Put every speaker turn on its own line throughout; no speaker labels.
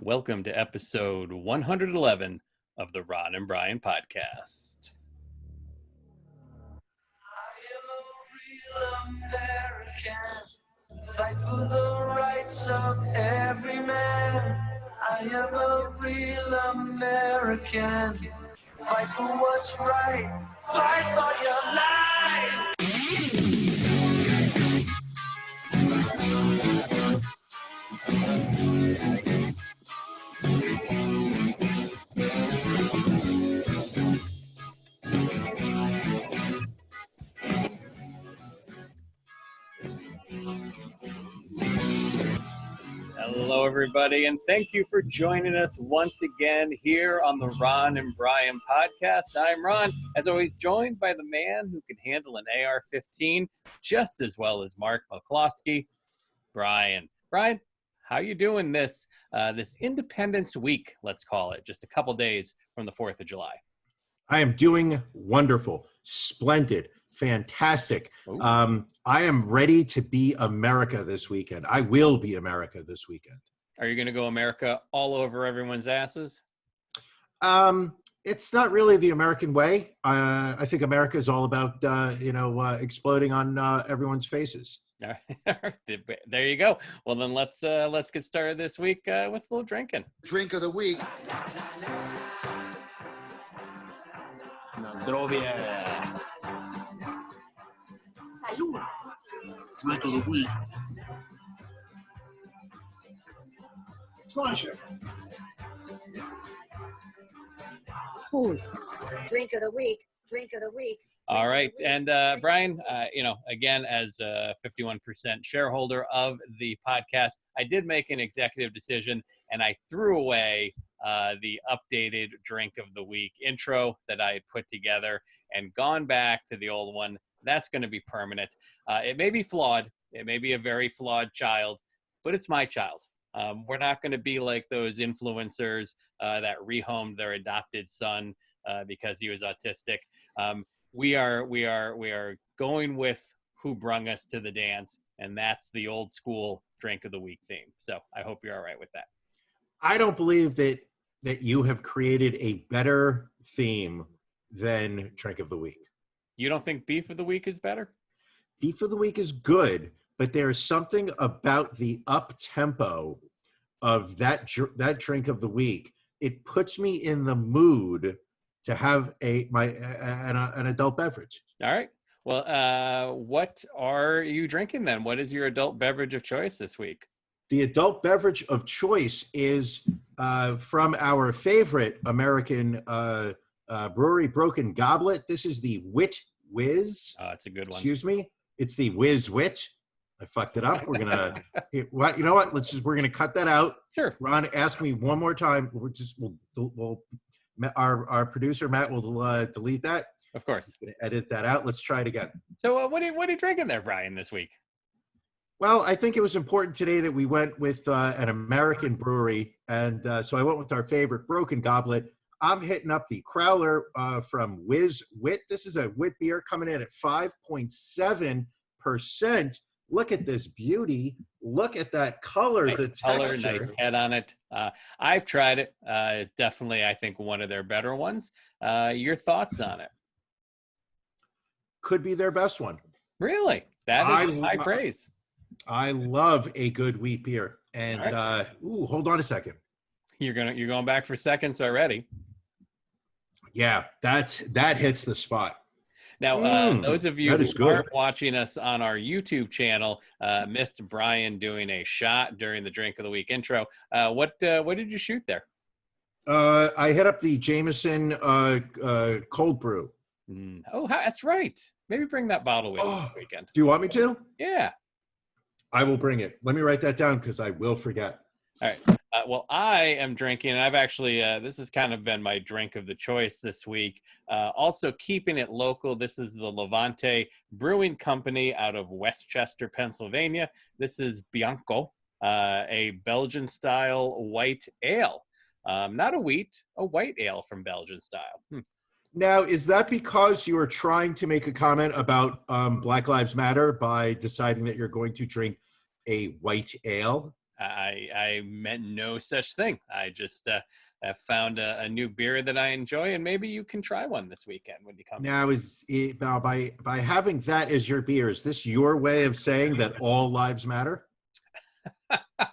Welcome to episode 111 of the Ron and Brian podcast.
I am a real American, fight for the rights of every man. I am a real American, fight for what's right, fight for your life.
Hello, everybody, and thank you for joining us once again here on the Ron and Brian podcast. I'm Ron, as always, joined by the man who can handle an AR-15 just as well as Mark McCloskey, Brian. Brian, how you doing this Independence Week, let's call it, just a couple days from the 4th of July?
I am doing wonderful, splendid, fantastic. I am ready to be America this weekend. I will be America this weekend.
Are you going to go America all over everyone's asses?
It's not really the American way. I think America is all about, exploding on everyone's faces.
There you go. Well, then let's get started this week with a little drinking.
Drink of the week.
Na zdrowie.
Salud.
Drink of the week.
Sláinte.
Drink of the week. Drink of the week.
All right. And Brian, again, as a 51% shareholder of the podcast, I did make an executive decision and I threw away the updated drink of the week intro that I had put together and gone back to the old one. That's going to be permanent. It may be flawed. It may be a very flawed child, but it's my child. We're not going to be like those influencers that rehomed their adopted son because he was autistic. We are going with who brung us to the dance, and that's the old school drink of the week theme. So I hope you're all right with that.
I don't believe that you have created a better theme than drink of the week.
You don't think beef of the week is better?
Beef of the week is good, but there's something about the up tempo of that drink of the week. It puts me in the mood to have an adult beverage.
All right. Well, what are you drinking then? What is your adult beverage of choice this week?
The adult beverage of choice is from our favorite American brewery, Broken Goblet. This is the Wit Whiz.
Oh, it's a good one.
Excuse me. It's the Whiz Wit. I fucked it up. We're gonna. What? You know what? We're gonna cut that out.
Sure.
Ron, ask me one more time. Our producer Matt will delete that.
Of course.
He's gonna edit that out. Let's try it again.
So, what are you drinking there, Brian, this week?
Well, I think it was important today that we went with an American brewery, and so I went with our favorite, Broken Goblet. I'm hitting up the Crowler from Whiz Wit. This is a wit beer coming in at 5.7%. Look at this beauty. Look at that color,
Nice
the
color,
texture.
nice head on it. I've tried it. Definitely, I think, one of their better ones. Your thoughts on it?
Could be their best one.
Really? That is high praise.
I love a good wheat beer. And
right.
Hold on a second.
You're going back for seconds already.
Yeah, that hits the spot.
Now, those of you who
good.
aren't watching us on our YouTube channel missed Brian doing a shot during the drink of the week intro. What did you shoot there?
I hit up the Jameson cold brew.
Oh, that's right. Maybe bring that bottle with you this weekend.
Do you want me to?
Yeah.
I will bring it. Let me write that down because I will forget.
All right. Well, I am drinking, and I've actually, this has kind of been my drink of the choice this week. Also keeping it local, this is the Levante Brewing Company out of Westchester, Pennsylvania. This is Bianco, a Belgian-style white ale. Not a wheat, a white ale from Belgian style.
Now, is that because you are trying to make a comment about Black Lives Matter by deciding that you're going to drink a white ale?
I meant no such thing. I just have found a new beer that I enjoy, and maybe you can try one this weekend when you come.
Now, now by having that as your beer, is this your way of saying that all lives matter?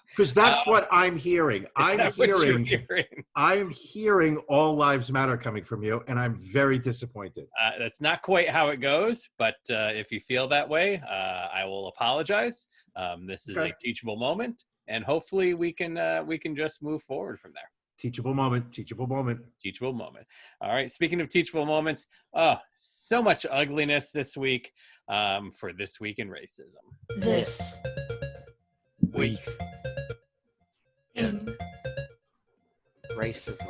Because that's what I'm hearing. I'm hearing all lives matter coming from you, and I'm very disappointed.
That's not quite how it goes, but if you feel that way, I will apologize. This is a teachable moment, and hopefully we can just move forward from there.
Teachable moment, teachable moment.
Teachable moment. All right. Speaking of teachable moments, so much ugliness this week for This Week in Racism.
This
Week.
in
Racism.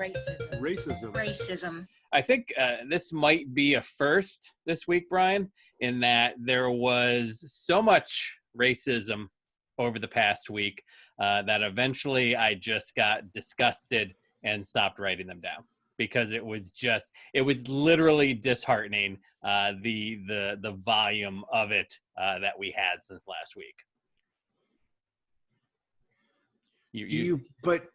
racism.
I think this might be a first this week, Brian, in that there was so much racism over the past week that eventually I just got disgusted and stopped writing them down, because it was literally disheartening, the volume of it that we had since last week.
But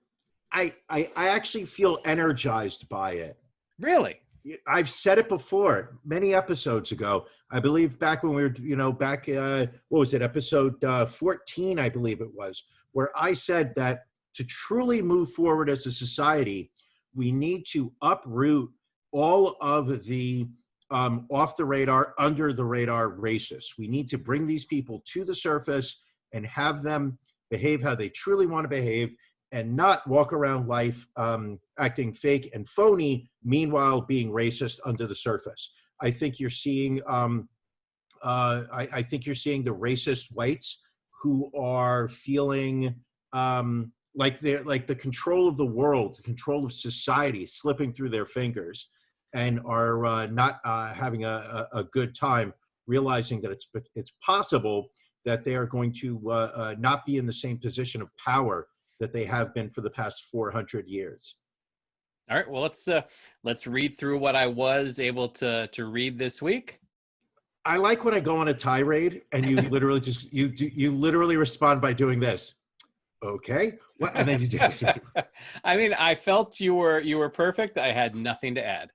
I actually feel energized by it.
Really?
I've said it before, many episodes ago. I believe back when we were, what was it, episode 14, I believe it was, where I said that to truly move forward as a society, we need to uproot all of the off the radar, under the radar racists. We need to bring these people to the surface and have them behave how they truly want to behave, and not walk around life acting fake and phony, meanwhile being racist under the surface. I think you're seeing I think you're seeing the racist whites who are feeling like the control of the world, the control of society slipping through their fingers, and are not having a good time realizing that it's possible that they are going to not be in the same position of power that they have been for the past 400 years.
All right. Well, let's read through what I was able to read this week.
I like when I go on a tirade and you literally just you literally respond by doing this. Okay. What? And then you do.
I mean, I felt you were perfect. I had nothing to add.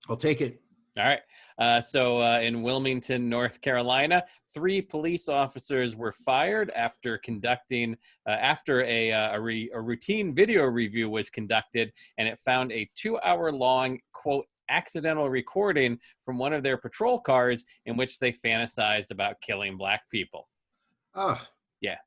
I'll take it.
All right. So in Wilmington, North Carolina, 3 police officers were fired after conducting a routine video review was conducted, and it found a 2-hour-long, quote, accidental recording from one of their patrol cars in which they fantasized about killing Black people.
Oh.
Yeah.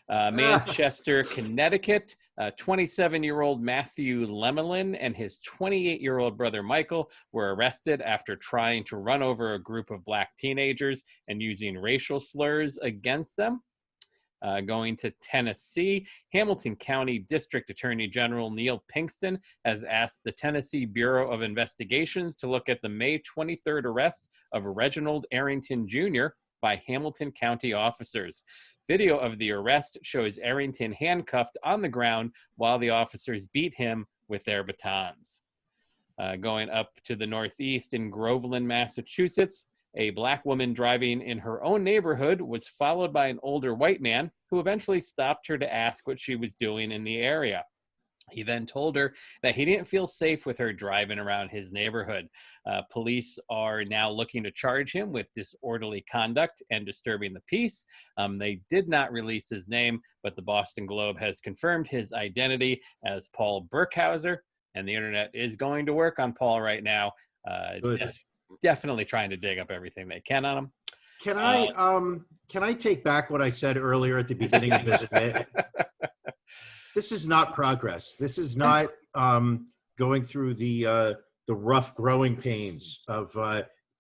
Manchester, Connecticut, 27-year-old Matthew Lemelin and his 28-year-old brother Michael were arrested after trying to run over a group of Black teenagers and using racial slurs against them. Going to Tennessee, Hamilton County District Attorney General Neil Pinkston has asked the Tennessee Bureau of Investigations to look at the May 23rd arrest of Reginald Arrington Jr. by Hamilton County officers. Video of the arrest shows Arrington handcuffed on the ground while the officers beat him with their batons. Going up to the northeast in Groveland, Massachusetts, a Black woman driving in her own neighborhood was followed by an older white man who eventually stopped her to ask what she was doing in the area. He then told her that he didn't feel safe with her driving around his neighborhood. Police are now looking to charge him with disorderly conduct and disturbing the peace. They did not release his name, but the Boston Globe has confirmed his identity as Paul Burkhauser, and the internet is going to work on Paul right now, definitely trying to dig up everything they can on him.
Can I take back what I said earlier at the beginning of this bit? This is not progress. This is not going through the rough growing pains of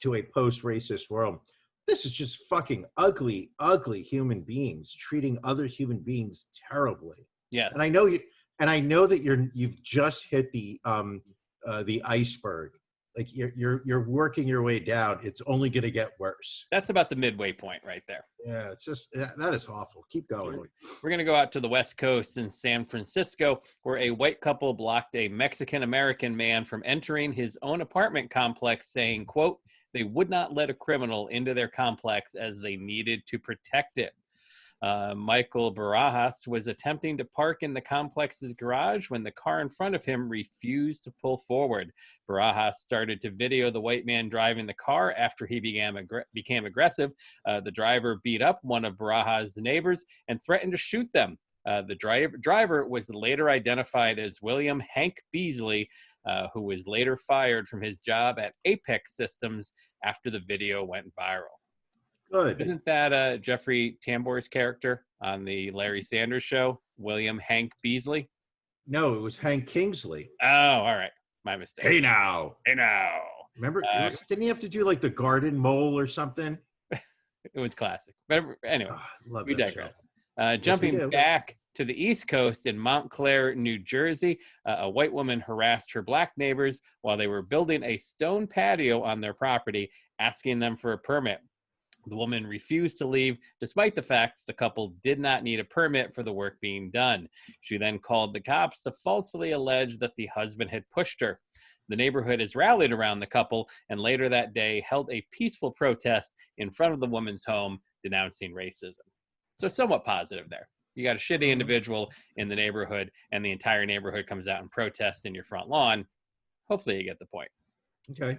to a post-racist world. This is just fucking ugly, ugly human beings treating other human beings terribly.
Yes.
And I know that you've just hit the iceberg. Like you're working your way down. It's only going to get worse.
That's about the midway point right there.
Yeah, it's just that is awful. Keep going.
We're going to go out to the West Coast in San Francisco, where a white couple blocked a Mexican-American man from entering his own apartment complex, saying, quote, they would not let a criminal into their complex as they needed to protect it. Michael Barajas was attempting to park in the complex's garage when the car in front of him refused to pull forward. Barajas started to video the white man driving the car after he became aggressive. The driver beat up one of Barajas' neighbors and threatened to shoot them. The driver was later identified as William Hank Beasley, who was later fired from his job at Apex Systems after the video went viral.
Good.
Isn't that Jeffrey Tambor's character on the Larry Sanders Show, William Hank Beasley?
No, it was Hank Kingsley.
Oh, all right. My mistake.
Hey now.
Hey now.
Remember, didn't he have to do like the garden mole or something?
It was classic. But anyway,
Love
we
that
digress.
show.
Jumping back to the East Coast in Montclair, New Jersey, a white woman harassed her black neighbors while they were building a stone patio on their property, asking them for a permit. The woman refused to leave, despite the fact the couple did not need a permit for the work being done. She then called the cops to falsely allege that the husband had pushed her. The neighborhood has rallied around the couple and later that day held a peaceful protest in front of the woman's home denouncing racism. So somewhat positive there. You got a shitty individual in the neighborhood and the entire neighborhood comes out and protests in your front lawn. Hopefully you get the point.
Okay.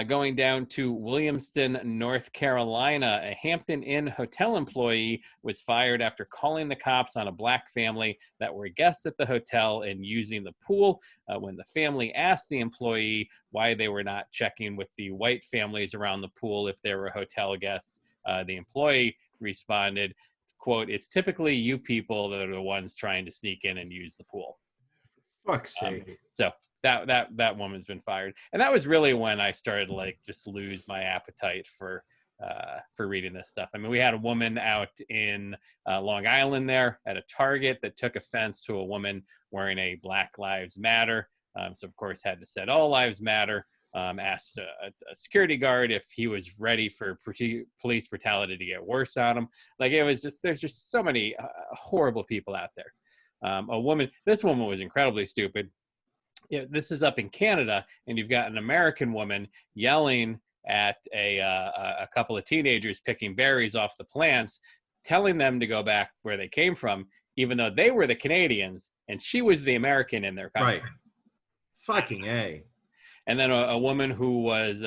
Going down to Williamston, North Carolina, a Hampton Inn hotel employee was fired after calling the cops on a black family that were guests at the hotel and using the pool. When the family asked the employee why they were not checking with the white families around the pool if they were hotel guests, the employee responded, quote, "It's typically you people that are the ones trying to sneak in and use the pool."
Fuck's sake.
So that woman's been fired, and that was really when I started to like just lose my appetite for reading this stuff. I mean, we had a woman out in Long Island there at a Target that took offense to a woman wearing a Black Lives Matter. So of course had to set All Lives Matter. Asked a security guard if he was ready for police brutality to get worse on him. Like it was just, there's just so many horrible people out there. This woman was incredibly stupid. This is up in Canada, and you've got an American woman yelling at a couple of teenagers picking berries off the plants, telling them to go back where they came from, even though they were the Canadians, and she was the American in their country.
Right. Fucking A.
And then a woman who was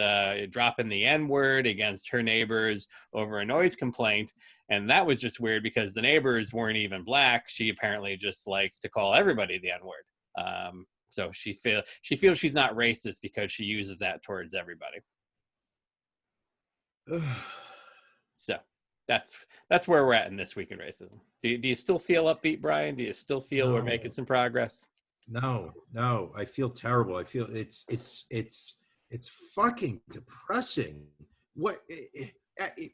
dropping the N-word against her neighbors over a noise complaint. And that was just weird because the neighbors weren't even black. She apparently just likes to call everybody the N-word. So she feels she's not racist because she uses that towards everybody. So that's where we're at in This Week in Racism. Do you still feel upbeat, Brian? Do you still feel we're making some progress?
No, I feel terrible. I feel it's fucking depressing.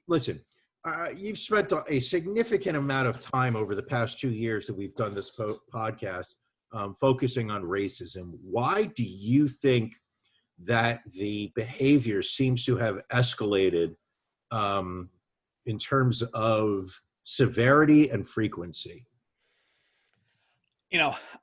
Listen, you've spent a significant amount of time over the past 2 years that we've done this podcast focusing on racism. Why do you think that the behavior seems to have escalated in terms of severity and frequency?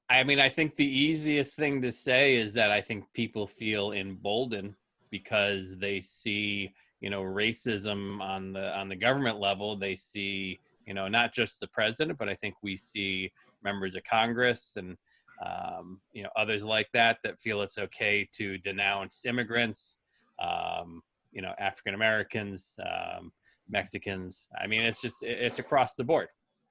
I mean, I think the easiest thing to say is that I think people feel emboldened because they see, racism on the government level. They see, not just the president, but I think we see members of Congress and, others like that feel it's okay to denounce immigrants, African Americans, Mexicans. I mean, it's across the board.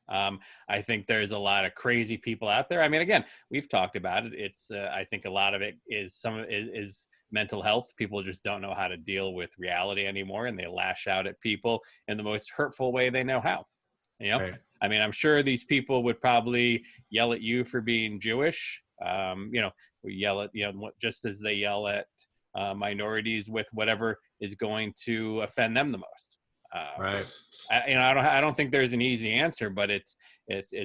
I think there's a lot of crazy people out there. I mean, again, we've talked about it. It's I think a lot of it is is mental health. People just don't know how to deal with reality anymore, and they lash out at people in the most hurtful way they know how.
Right.
I mean, I'm sure these people would probably yell at you for being Jewish. We yell at just as they yell at minorities with whatever is going to offend them the most.
Right.
I don't think there's an easy answer, but it's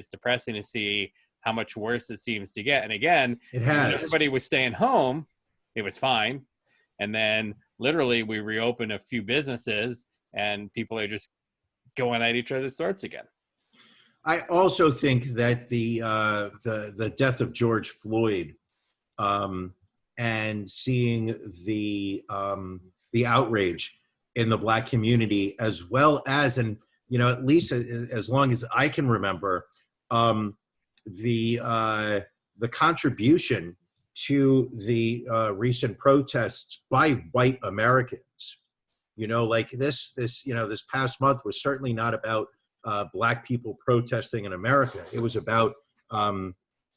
depressing to see how much worse it seems to get. And again,
it has.
When everybody was staying home, it was fine. And then literally we reopen a few businesses and people are just going at each other's throats again.
I also think that the death of George Floyd and seeing the outrage in the Black community, as well as, and at least as long as I can remember, the contribution to the recent protests by white Americans, like this past month was certainly not about Black people protesting in America. It was about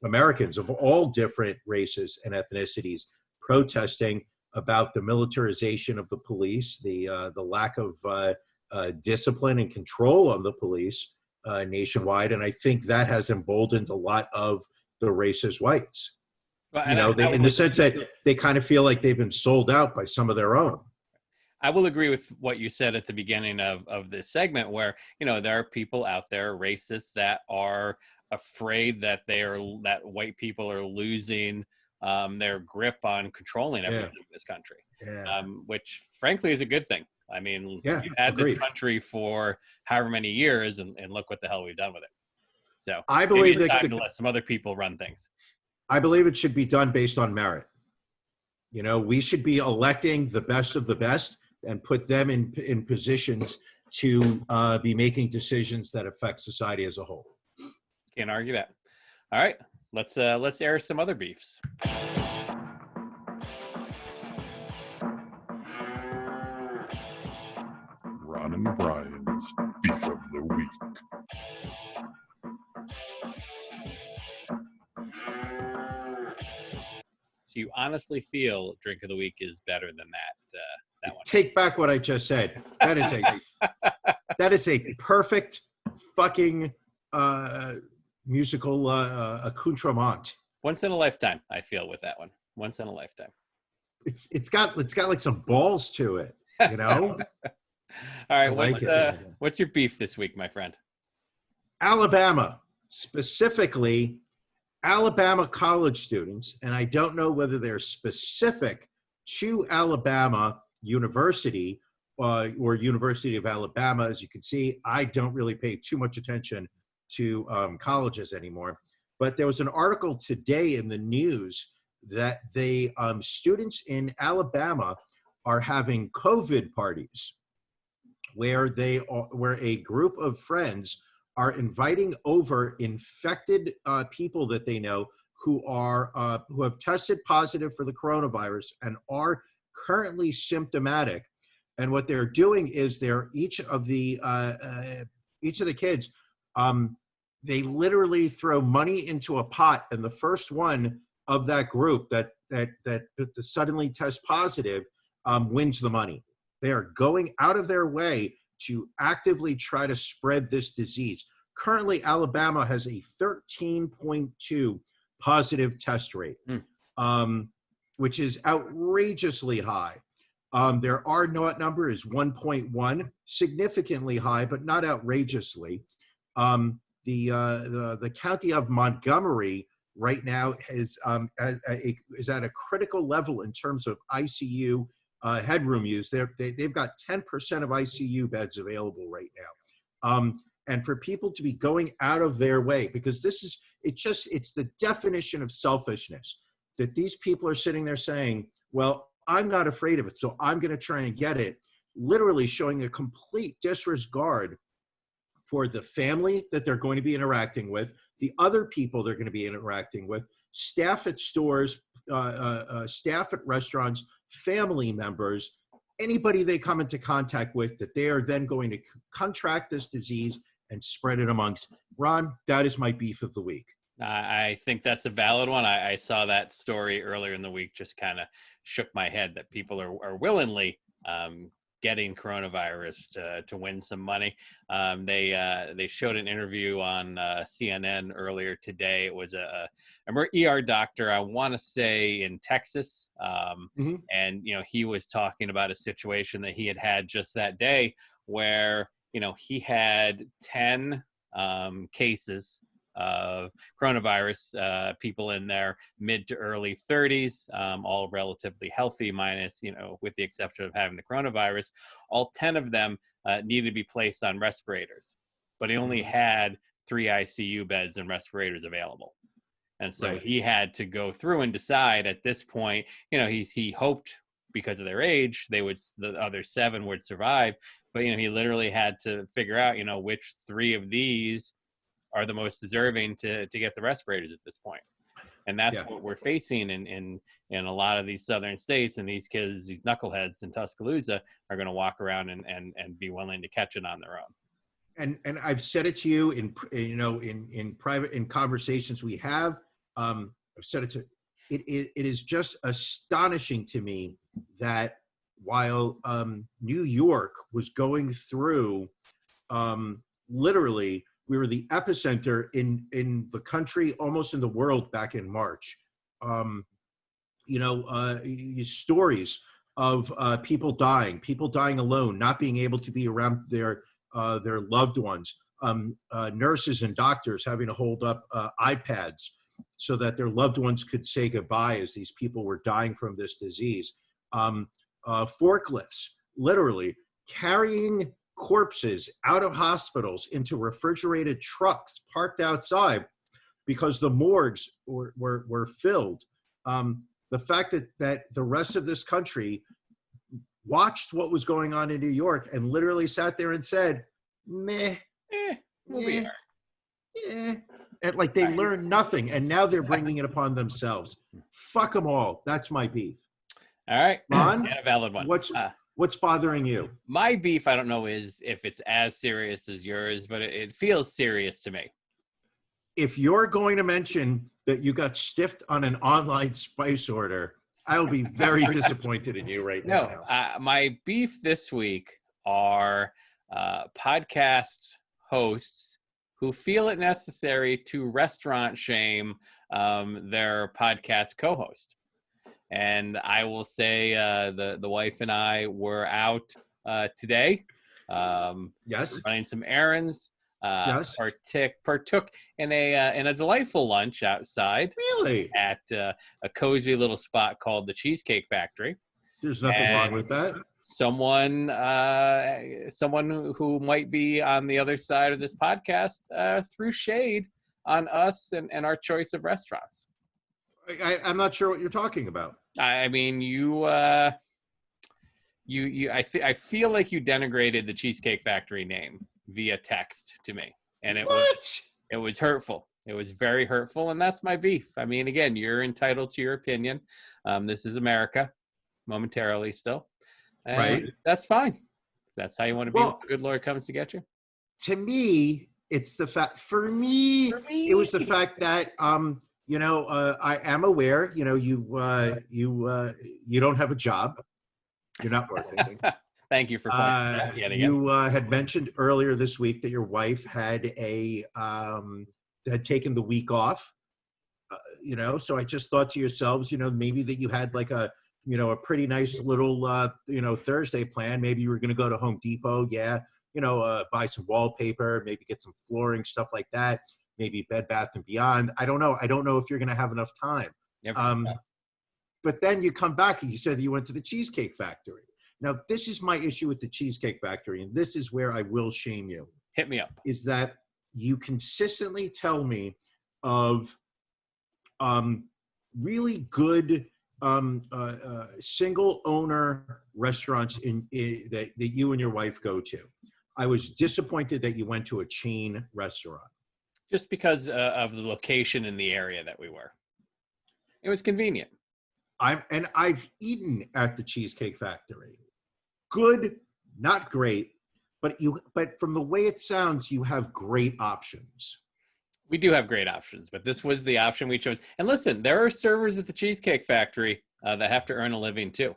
Americans of all different races and ethnicities protesting about the militarization of the police, the lack of discipline and control on the police nationwide, and I think that has emboldened a lot of the racist whites.
Well,
in the sense that they kind of feel like they've been sold out by some of their own.
I will agree with what you said at the beginning of this segment, where there are people out there, racists, that are afraid that that white people are losing their grip on controlling everything in this country, which frankly is a good thing. I mean, we've had this country for however many years, and look what the hell we've done with it. So
I believe
it's time to let some other people run things.
I believe it should be done based on merit. We should be electing the best of the best and put them in positions to be making decisions that affect society as a whole.
Can't argue that. All right, let's air some other beefs.
Ron and Brian's Beef of the Week.
So you honestly feel Drink of the Week is better than that one?
Take back what I just said. That is a perfect fucking musical accoutrement.
Once in a lifetime, I feel, with that one. Once in a lifetime.
It's got like some balls to it,
All right, what's your beef this week, my friend?
Alabama, specifically Alabama college students, and I don't know whether they're specific to Alabama University or University of Alabama. As you can see, I don't really pay too much attention to colleges anymore. But there was an article today in the news that the students in Alabama are having COVID parties where a group of friends are inviting over infected people that they know who have tested positive for the coronavirus and are currently symptomatic. And what they're doing is each of the kids, they literally throw money into a pot, and the first one of that group that suddenly tests positive wins the money. They are going out of their way to actively try to spread this disease. Currently, Alabama has a 13.2 positive test rate, which is outrageously high. Their R-naught number is 1.1, significantly high, but not outrageously. The county of Montgomery right now is at a critical level in terms of ICU headroom use. They've got 10% of ICU beds available right now. And for people to be going out of their way, because it's the definition of selfishness, that these people are sitting there saying, well, I'm not afraid of it, so I'm going to try and get it, literally showing a complete disregard for the family that they're going to be interacting with, the other people they're going to be interacting with, staff at stores, staff at restaurants, family members, anybody they come into contact with, that they are then going to contract this disease and spread it amongst. Ron, that is my beef of the week.
I think that's a valid one. I saw that story earlier in the week, just kind of shook my head that people are willingly getting coronavirus to win some money. They showed an interview on CNN earlier today. It was a ER doctor, I want to say in Texas, and he was talking about a situation that he had just that day where he had 10 cases of coronavirus, people in their mid to early 30s, all relatively healthy, minus, with the exception of having the coronavirus. All 10 of them needed to be placed on respirators, but he only had 3 ICU beds and respirators available. And so he had to go through and decide at this point, he hoped because of their age, the other 7 would survive. But, he literally had to figure out, which 3 of these are the most deserving to get the respirators at this point. And that's what we're facing in a lot of these southern states. And these kids, these knuckleheads in Tuscaloosa, are going to walk around and be willing to catch it on their own.
And I've said it to you in private, in conversations we have. I've said it to. It is just astonishing to me that while New York was going through, literally, we were the epicenter in the country, almost in the world back in March. Stories of people dying alone, not being able to be around their loved ones, nurses and doctors having to hold up iPads so that their loved ones could say goodbye as these people were dying from this disease. Forklifts, literally carrying corpses out of hospitals into refrigerated trucks parked outside because the morgues were filled. The fact that the rest of this country watched what was going on in New York and literally sat there and said, meh,
We'll be all right.
yeah. And like they learned nothing, and now they're bringing it upon themselves. Fuck them all. That's my beef.
All right.
Ron,
a valid one.
What's bothering you?
My beef, I don't know is if it's as serious as yours, but it feels serious to me.
If you're going to mention that you got stiffed on an online spice order, I will be very disappointed in you right now.
No, my beef this week are podcast hosts who feel it necessary to restaurant shame their podcast co-host. And I will say the wife and I were out today.
Yes.
Running some errands.
Yes.
Partook in a delightful lunch outside.
Really?
At a cozy little spot called the Cheesecake Factory.
There's nothing wrong with that.
Someone who might be on the other side of this podcast threw shade on us and our choice of restaurants.
I'm not sure what you're talking about.
I mean, I feel like you denigrated the Cheesecake Factory name via text to me, and it was hurtful. It was very hurtful, and that's my beef. I mean, again, you're entitled to your opinion. This is America, momentarily still. And
right.
That's fine. That's how you want to be. When the good Lord comes to get you.
To me, it's the fact. For me, it was the fact that I am aware. You don't have a job. You're not working.
Thank you for pointing that out yet again.
You had mentioned earlier this week that your wife had had taken the week off. So I just thought to yourselves, maybe that you had like a pretty nice little Thursday plan. Maybe you were going to go to Home Depot, buy some wallpaper, maybe get some flooring, stuff like that. Maybe Bed Bath and Beyond. I don't know if you're going to have enough time. But then you come back and you said that you went to the Cheesecake Factory. Now, this is my issue with the Cheesecake Factory, and this is where I will shame you.
Hit me up. Is
that you consistently tell me of really good single owner restaurants that you and your wife go to. I was disappointed that you went to a chain restaurant.
Just because of the location in the area that we were. It was convenient.
I've eaten at the Cheesecake Factory. Good, not great, but from the way it sounds, you have great options.
We do have great options, but this was the option we chose. And listen, there are servers at the Cheesecake Factory that have to earn a living too.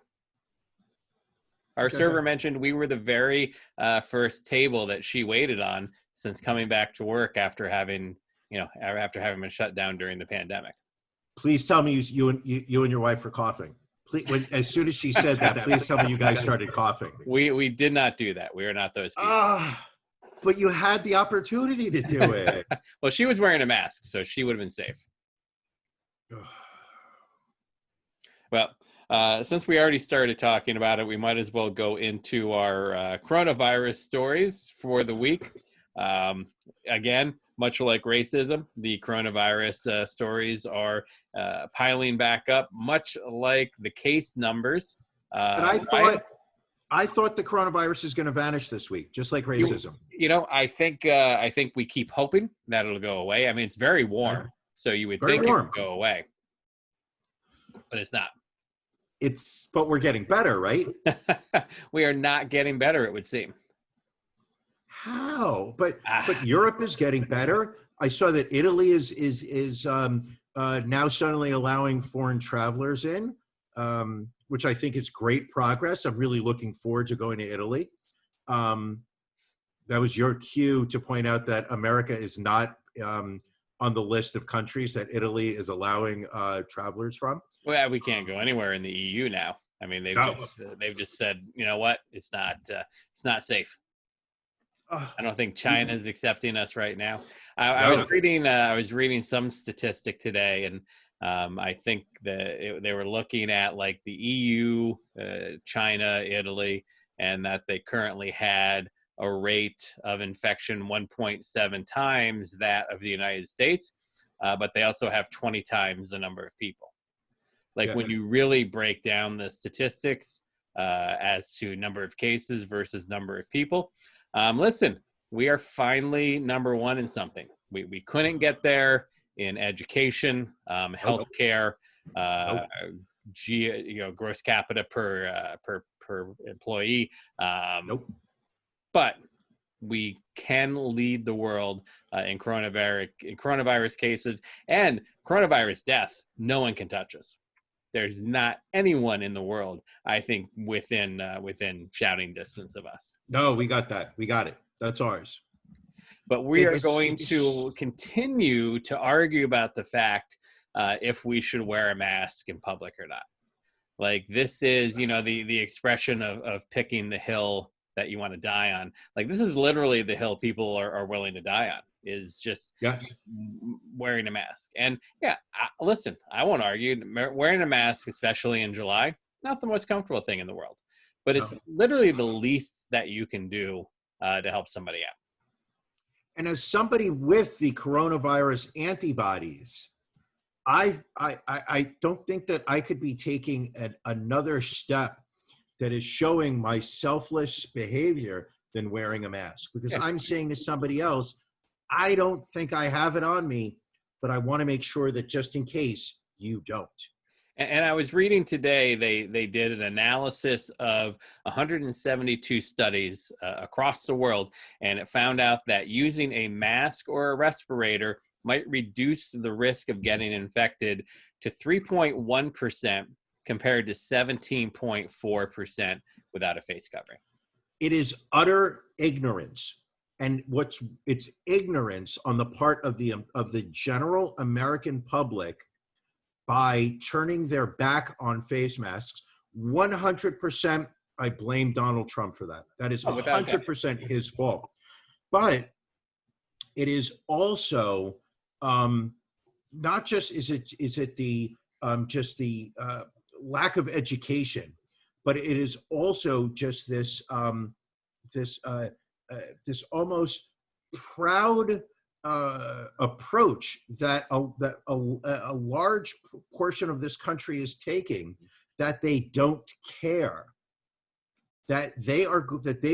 Our server mentioned we were the very first table that she waited on since coming back to work after having been shut down during the pandemic.
Please tell me you and your wife were coughing. Please, as soon as she said that, please tell me you guys started coughing.
We did not do that. We are not those people.
But you had the opportunity to do it.
Well, she was wearing a mask, so she would have been safe. Well, since we already started talking about it, we might as well go into our coronavirus stories for the week. Again, much like racism, the coronavirus stories are piling back up, much like the case numbers
But I thought the coronavirus is going to vanish this week, just like racism.
I think we keep hoping that it'll go away. I mean, it's very warm, so you would think it would go away, but it's not.
But we're getting better, right?
We are not getting better, it would seem.
How? But Europe is getting better. I saw that Italy is now suddenly allowing foreign travelers in, which I think is great progress. I'm really looking forward to going to Italy. That was your cue to point out that America is not on the list of countries that Italy is allowing travelers from.
Well, we can't go anywhere in the EU now. I mean, they've just said, you know what, it's not safe. I don't think China is accepting us right now. I was reading some statistic today, and I think that they were looking at like the EU, China, Italy, and that they currently had a rate of infection 1.7 times that of the United States, but they also have 20 times the number of people. Like when you really break down the statistics as to number of cases versus number of people, listen, we are finally number one in something. We couldn't get there in education, healthcare, gross capita per employee. But we can lead the world in coronavirus cases and coronavirus deaths. No one can touch us. There's not anyone in the world, I think, within shouting distance of us.
No, we got that. We got it. That's ours.
But we are going to continue to argue about the fact if we should wear a mask in public or not. Like this is, the expression of picking the hill that you want to die on. Like this is literally the hill people are willing to die on, is just wearing a mask. And listen, I won't argue, wearing a mask, especially in July, not the most comfortable thing in the world, but it's literally the least that you can do to help somebody out.
And as somebody with the coronavirus antibodies, I don't think that I could be taking another step that is showing my selfless behavior than wearing a mask, because I'm saying to somebody else, I don't think I have it on me, but I want to make sure that just in case you don't.
And I was reading today, they did an analysis of 172 studies across the world, and it found out that using a mask or a respirator might reduce the risk of getting infected to 3.1% compared to 17.4% without a face covering.
It is utter ignorance. And it's ignorance on the part of the general American public by turning their back on face masks. 100%, I blame Donald Trump for that. That is 100% his fault. But it is also not just is it the lack of education, but it is also just this almost proud approach that a large portion of this country is taking, that they don't care, that they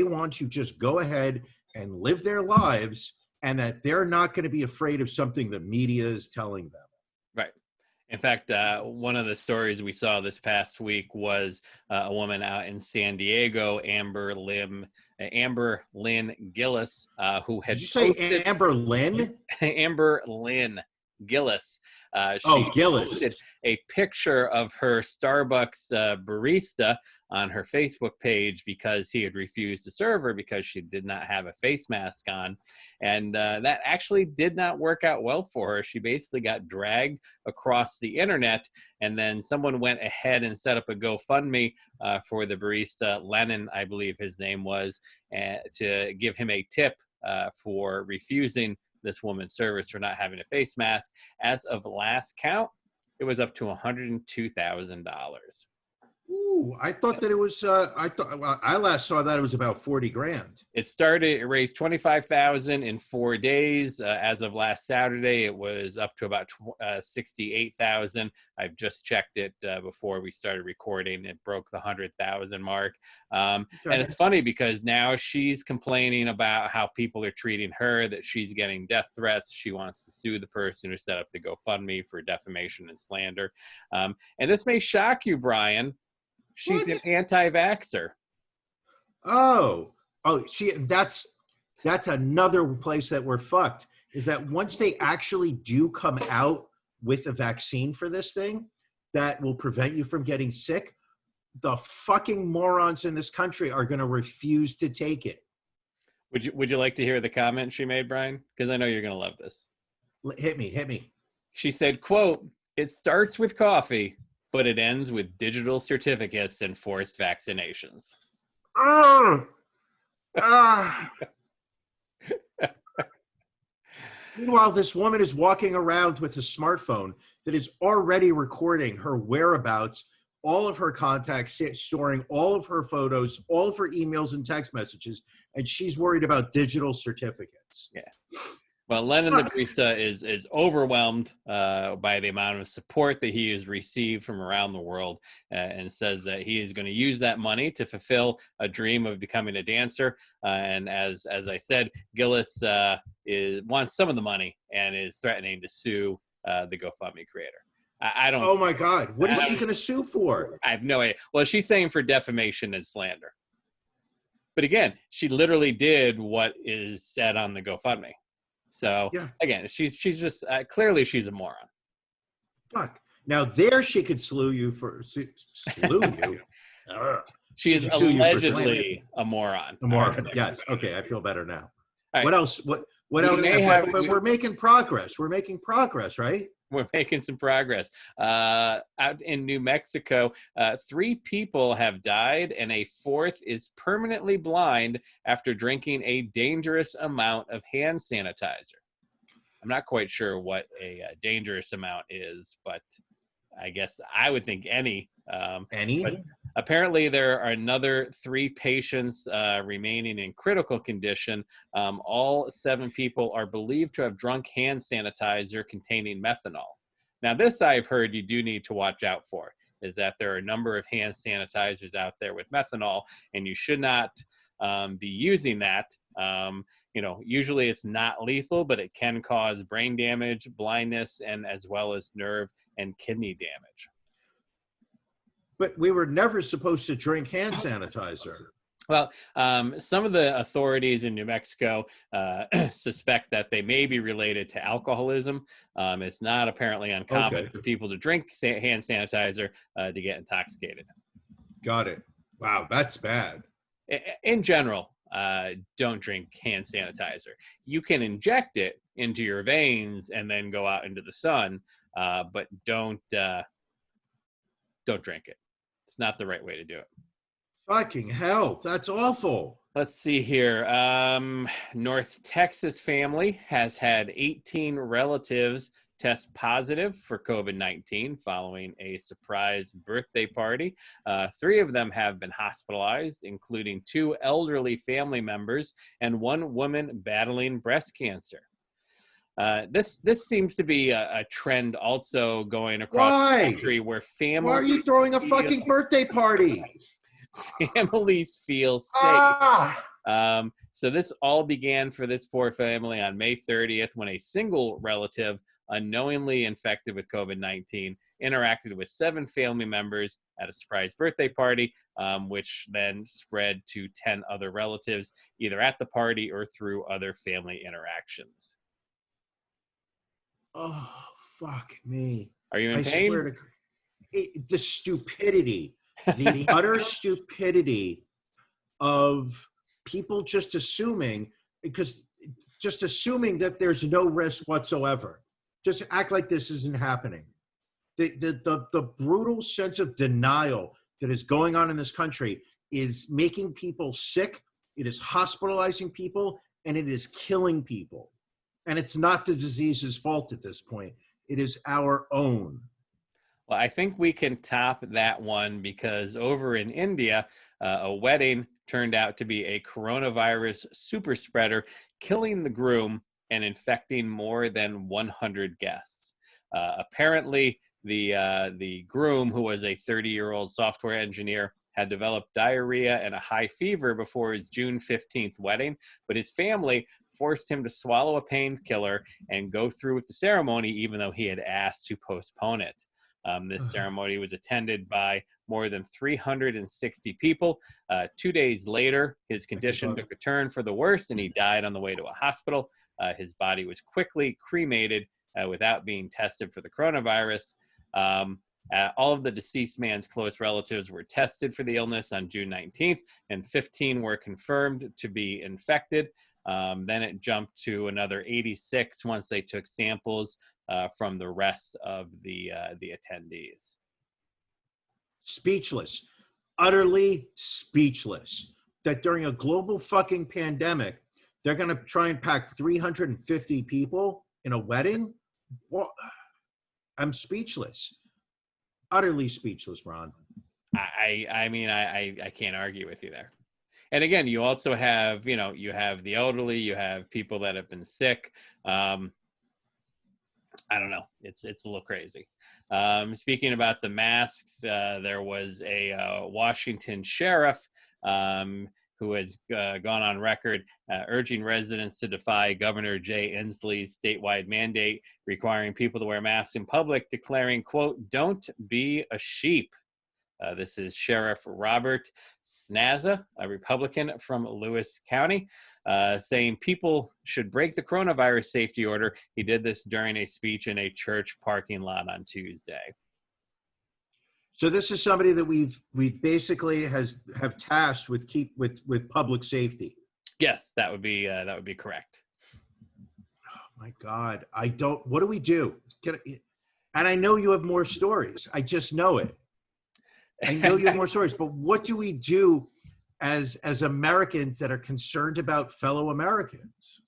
want to just go ahead and live their lives, and that they're not going to be afraid of something the media is telling them.
Right. In fact, one of the stories we saw this past week was a woman out in San Diego, Amber Lynn Gillis, who had...
Did you say Amber Lynn?
Amber Lynn Gillis.
Gillis.
Posted a picture of her Starbucks barista on her Facebook page because he had refused to serve her because she did not have a face mask on. And that actually did not work out well for her. She basically got dragged across the internet, and then someone went ahead and set up a GoFundMe for the barista, Lennon, I believe his name was, to give him a tip for refusing this woman's service for not having a face mask. As of last count, it was up to $102,000.
Ooh, I thought that it was. Well, I last saw that it was about 40 grand.
It raised 25,000 in 4 days. As of last Saturday, it was up to about 68,000. I've just checked it before we started recording. It broke the 100,000 mark. And it's funny because now she's complaining about how people are treating her, that she's getting death threats. She wants to sue the person who set up the GoFundMe for defamation and slander. And this may shock you, Brian. She's an anti-vaxxer.
Oh, that's another place that we're fucked, is that once they actually do come out with a vaccine for this thing that will prevent you from getting sick, the fucking morons in this country are going to refuse to take it.
Would you like to hear the comment she made, Brian? Because I know you're going to love this.
Hit me.
She said, quote, "It starts with coffee, but it ends with digital certificates and forced vaccinations."
Meanwhile, this woman is walking around with a smartphone that is already recording her whereabouts, all of her contacts, storing all of her photos, all of her emails and text messages, and she's worried about digital certificates.
Yeah. Well, Lennon the barista is overwhelmed by the amount of support that he has received from around the world, and says that he is going to use that money to fulfill a dream of becoming a dancer. And as I said, Gillis wants some of the money and is threatening to sue the GoFundMe creator. I don't.
Oh my God! What is she going to sue for?
I have no idea. Well, she's saying for defamation and slander. But again, she literally did what is said on the GoFundMe. So again, she's just clearly she's a moron.
Fuck. Now there she could slew you for slew you.
She is allegedly a moron.
A moron. Yes. Okay, I feel better now.
Right.
What else? What else? But we're making progress. We're making progress, right?
We're making some progress. Out in New Mexico, 3 people have died and a 4th is permanently blind after drinking a dangerous amount of hand sanitizer. I'm not quite sure what a dangerous amount is, but I guess I would think any. But apparently, there are another 3 patients remaining in critical condition. All 7 people are believed to have drunk hand sanitizer containing methanol. Now, this I've heard you do need to watch out for, is that there are a number of hand sanitizers out there with methanol, and you should not be using that. Usually it's not lethal, but it can cause brain damage, blindness, and as well as nerve and kidney damage.
But we were never supposed to drink hand sanitizer.
Well, some of the authorities in New Mexico suspect that they may be related to alcoholism. It's not apparently uncommon for people to drink hand sanitizer to get intoxicated.
Got it. Wow, that's bad.
In general, don't drink hand sanitizer. You can inject it into your veins and then go out into the sun, but don't drink it. It's not the right way to do it.
Fucking hell, that's awful.
Let's see here. North Texas family has had 18 relatives test positive for COVID-19 following a surprise birthday party. 3 of them have been hospitalized, including 2 elderly family members and 1 woman battling breast cancer. This seems to be a trend also going across the country where families...
Why are you throwing a fucking birthday party?
Families feel safe. So this all began for this poor family on May 30th when a single relative unknowingly infected with COVID-19 interacted with 7 family members at a surprise birthday party, which then spread to 10 other relatives, either at the party or through other family interactions.
Oh, fuck me.
Are you in pain?
I swear to the stupidity, the utter stupidity of people just assuming that there's no risk whatsoever. Just act like this isn't happening. The brutal sense of denial that is going on in this country is making people sick. It is hospitalizing people, and it is killing people. And it's not the disease's fault at this point. It is our own.
Well, I think we can top that one because over in India, a wedding turned out to be a coronavirus super spreader, killing the groom and infecting more than 100 guests. Apparently, the groom, who was a 30-year-old software engineer, had developed diarrhea and a high fever before his June 15th wedding, but his family forced him to swallow a painkiller and go through with the ceremony, even though he had asked to postpone it. This ceremony was attended by more than 360 people. 2 days later, his condition took a turn for the worse, and he died on the way to a hospital. His body was quickly cremated without being tested for the coronavirus. All of the deceased man's close relatives were tested for the illness on June 19th, and 15 were confirmed to be infected. Then it jumped to another 86 once they took samples from the rest of the attendees.
Speechless, utterly speechless. That during a global fucking pandemic, they're going to try and pack 350 people in a wedding? Well, I'm speechless. Utterly speechless, Ron.
I mean, I can't argue with you there. And again, you also have, you have the elderly, you have people that have been sick. I don't know. It's a little crazy. Speaking about the masks, there was a Washington sheriff who has gone on record urging residents to defy Governor Jay Inslee's statewide mandate requiring people to wear masks in public, declaring, quote, "Don't be a sheep." This is Sheriff Robert Snazza, a Republican from Lewis County, saying people should break the coronavirus safety order. He did this during a speech in a church parking lot on Tuesday.
So this is somebody that we've basically have tasked with public safety.
Yes, that would be correct.
Oh my God, what do we do? And I know you have more stories. I just know it. I know you have more stories, but what do we do as Americans that are concerned about fellow Americans?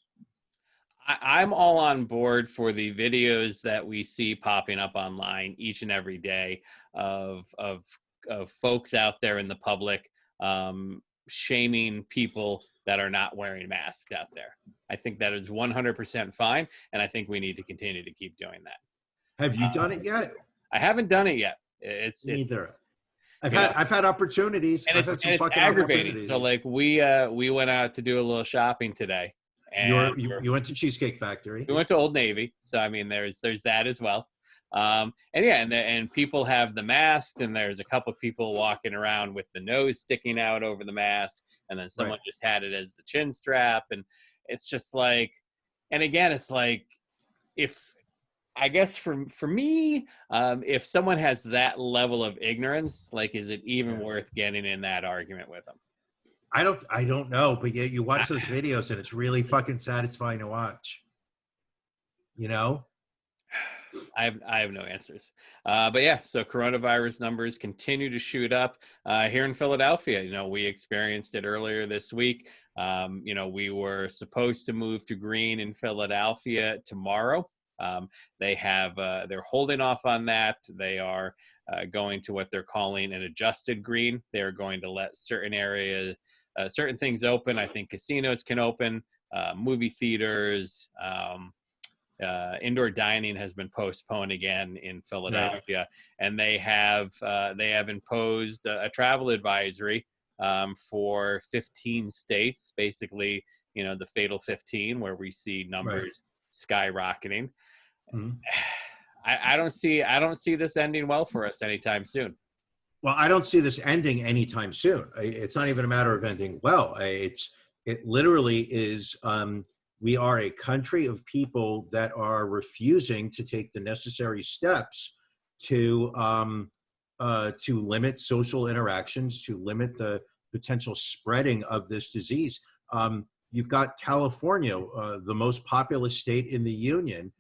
I'm all on board for the videos that we see popping up online each and every day of folks out there in the public shaming people that are not wearing masks out there. I think that is 100% fine, and I think we need to continue to keep doing that.
Have you done it yet?
I haven't done it yet.
Neither. I've had opportunities.
And it's aggravating. So like we went out to do a little shopping today. And
you went to Cheesecake Factory.
We went to Old Navy. So I mean there's that as well. And people have the masks, and there's a couple of people walking around with the nose sticking out over the mask, and then someone just had it as the chin strap, and it's just like, and again, it's like, I guess for me, if someone has that level of ignorance, like, is it even worth getting in that argument with them?
I don't know, but yeah, you watch those videos and it's really fucking satisfying to watch.
I have no answers. But yeah, so coronavirus numbers continue to shoot up here in Philadelphia. We experienced it earlier this week. We were supposed to move to green in Philadelphia tomorrow. They're holding off on that. They are going to what they're calling an adjusted green. They're going to let certain areas, certain things open. I think casinos can open, movie theaters, indoor dining has been postponed again in Philadelphia, and they have imposed a travel advisory for 15 states, basically, the fatal 15, where we see numbers skyrocketing. Mm-hmm. I don't see this ending well for us anytime soon.
Well, I don't see this ending anytime soon. It's not even a matter of ending well. It literally is. We are a country of people that are refusing to take the necessary steps to limit social interactions, to limit the potential spreading of this disease. You've got California, the most populous state in the union,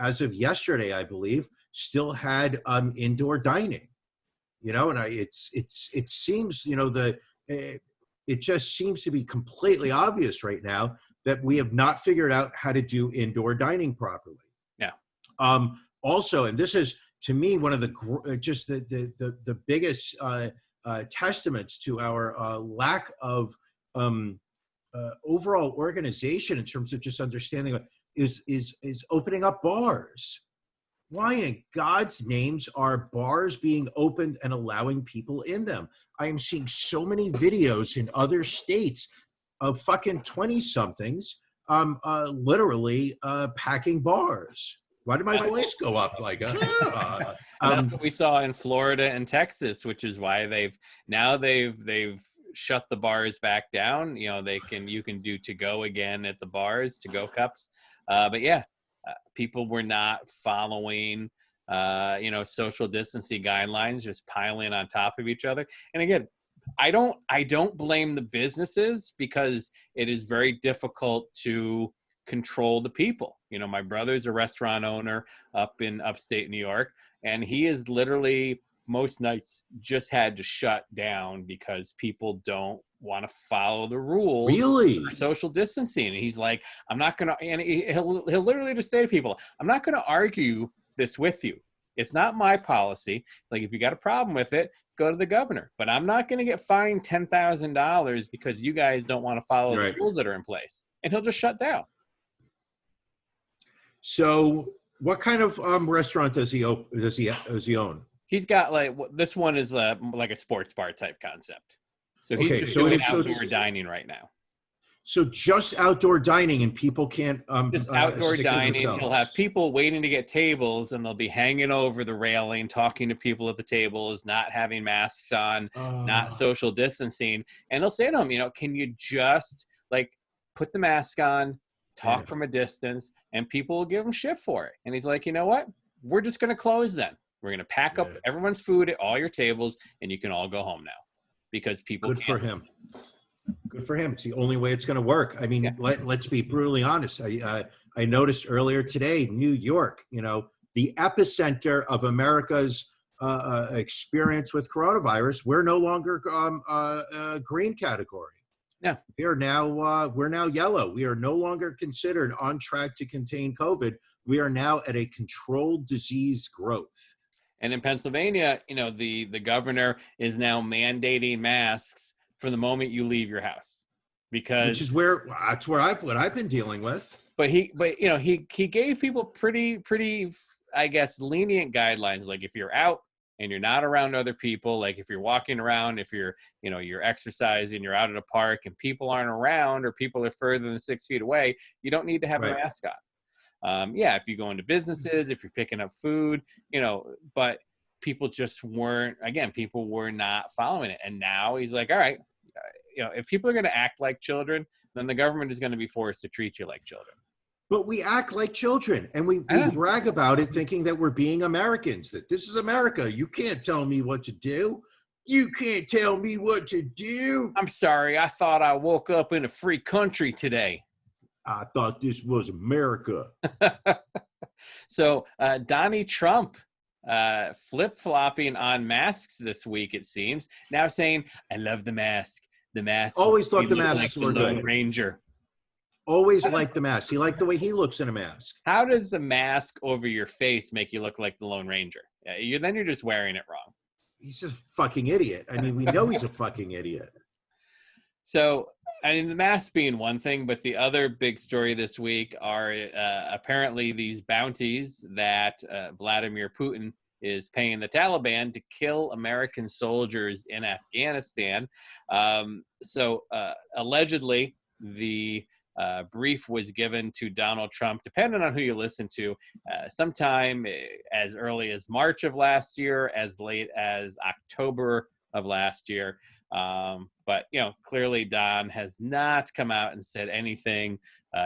as of yesterday, I believe, still had indoor dining. And it seems, it just seems to be completely obvious right now that we have not figured out how to do indoor dining properly.
Yeah.
Also, and this is to me, one of the just the biggest testaments to our lack of overall organization in terms of just understanding is opening up bars. Why in God's names are bars being opened and allowing people in them? I am seeing so many videos in other states of fucking 20-somethings literally packing bars. Why did my voice go up like
And that's what we saw in Florida and Texas, which is why they've shut the bars back down. You know, you can do to go again at the bars, to go cups. But yeah, people were not following social distancing guidelines, just piling on top of each other. And again, I don't blame the businesses, because it is very difficult to control the people. You know, my brother's a restaurant owner up in upstate New York, and he is literally most nights just had to shut down because people don't want to follow the rules for social distancing. And he's like, I'm not going to, and he'll literally just say to people, I'm not going to argue this with you. It's not my policy. Like, if you got a problem with it, go to the governor. But I'm not going to get fined $10,000 because you guys don't want to follow the rules that are in place. And he'll just shut down.
So what kind of restaurant does he own?
He's got this one is like a sports bar type concept. So he's just doing outdoor dining right now.
So just outdoor dining, and people can't
just outdoor dining. He'll have people waiting to get tables, and they'll be hanging over the railing, talking to people at the tables, not having masks on, not social distancing. And he'll say to them, can you just put the mask on, talk from a distance, and people will give him shit for it. And he's like, you know what? We're just going to close then. We're going to pack up everyone's food at all your tables, and you can all go home now, because people
Good for him. Good for him. It's the only way it's going to work. I mean, let's be brutally honest. I noticed earlier today, New York, the epicenter of America's experience with coronavirus, we're no longer green category.
Yeah,
we're now yellow. We are no longer considered on track to contain COVID. We are now at a controlled disease growth.
And in Pennsylvania, the governor is now mandating masks from the moment you leave your house, because
that's what I've been dealing with.
But he gave people pretty I guess lenient guidelines. Like, if you're out and you're not around other people, like if you're walking around, if you're you're exercising, you're out at a park and people aren't around, or people are further than 6 feet away, you don't need to have a mask on. If you go into businesses, if you're picking up food, but people just people were not following it. And now he's like, all right, if people are going to act like children, then the government is going to be forced to treat you like children.
But we act like children, and we brag about it, thinking that we're being Americans, that this is America. You can't tell me what to do. You can't tell me what to do.
I'm sorry. I thought I woke up in a free country today.
I thought this was America.
So Donnie Trump flip-flopping on masks this week, it seems. Now saying, I love the mask. The mask.
Always thought the masks were good.
Lone Ranger.
Always liked the mask. He liked the way he looks in a mask.
How does the mask over your face make you look like the Lone Ranger? Then you're just wearing it wrong.
He's a fucking idiot. I mean, we know he's a fucking idiot.
So, the mask being one thing, but the other big story this week are apparently these bounties that Vladimir Putin is paying the Taliban to kill American soldiers in Afghanistan. Allegedly, the brief was given to Donald Trump, depending on who you listen to, sometime as early as March of last year, as late as October of last year. But clearly Don has not come out and said anything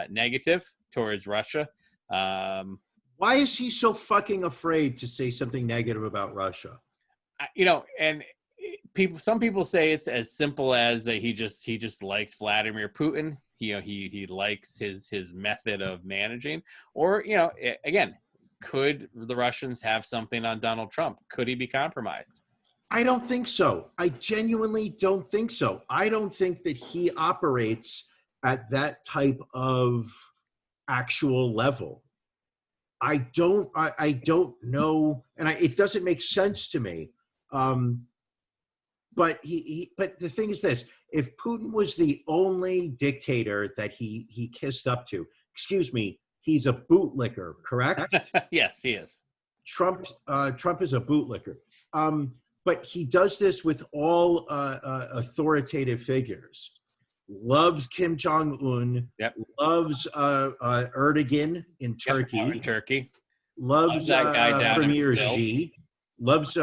negative towards Russia.
Why is he so fucking afraid to say something negative about Russia?
And some people say it's as simple as that he just likes Vladimir Putin. He likes his method of managing. Or, again, could the Russians have something on Donald Trump? Could he be compromised?
I don't think so. I genuinely don't think so. I don't think that he operates at that type of actual level. I don't know, and it doesn't make sense to me. But but the thing is this: if Putin was the only dictator that he kissed up to, excuse me, he's a bootlicker, correct?
Yes, he is.
Trump is a bootlicker. But he does this with all authoritative figures. Loves Kim Jong-un.
Yep.
Loves Erdogan in Turkey.
Yep, in Turkey.
Loves
that guy down in
Premier
Brazil.
Xi. Loves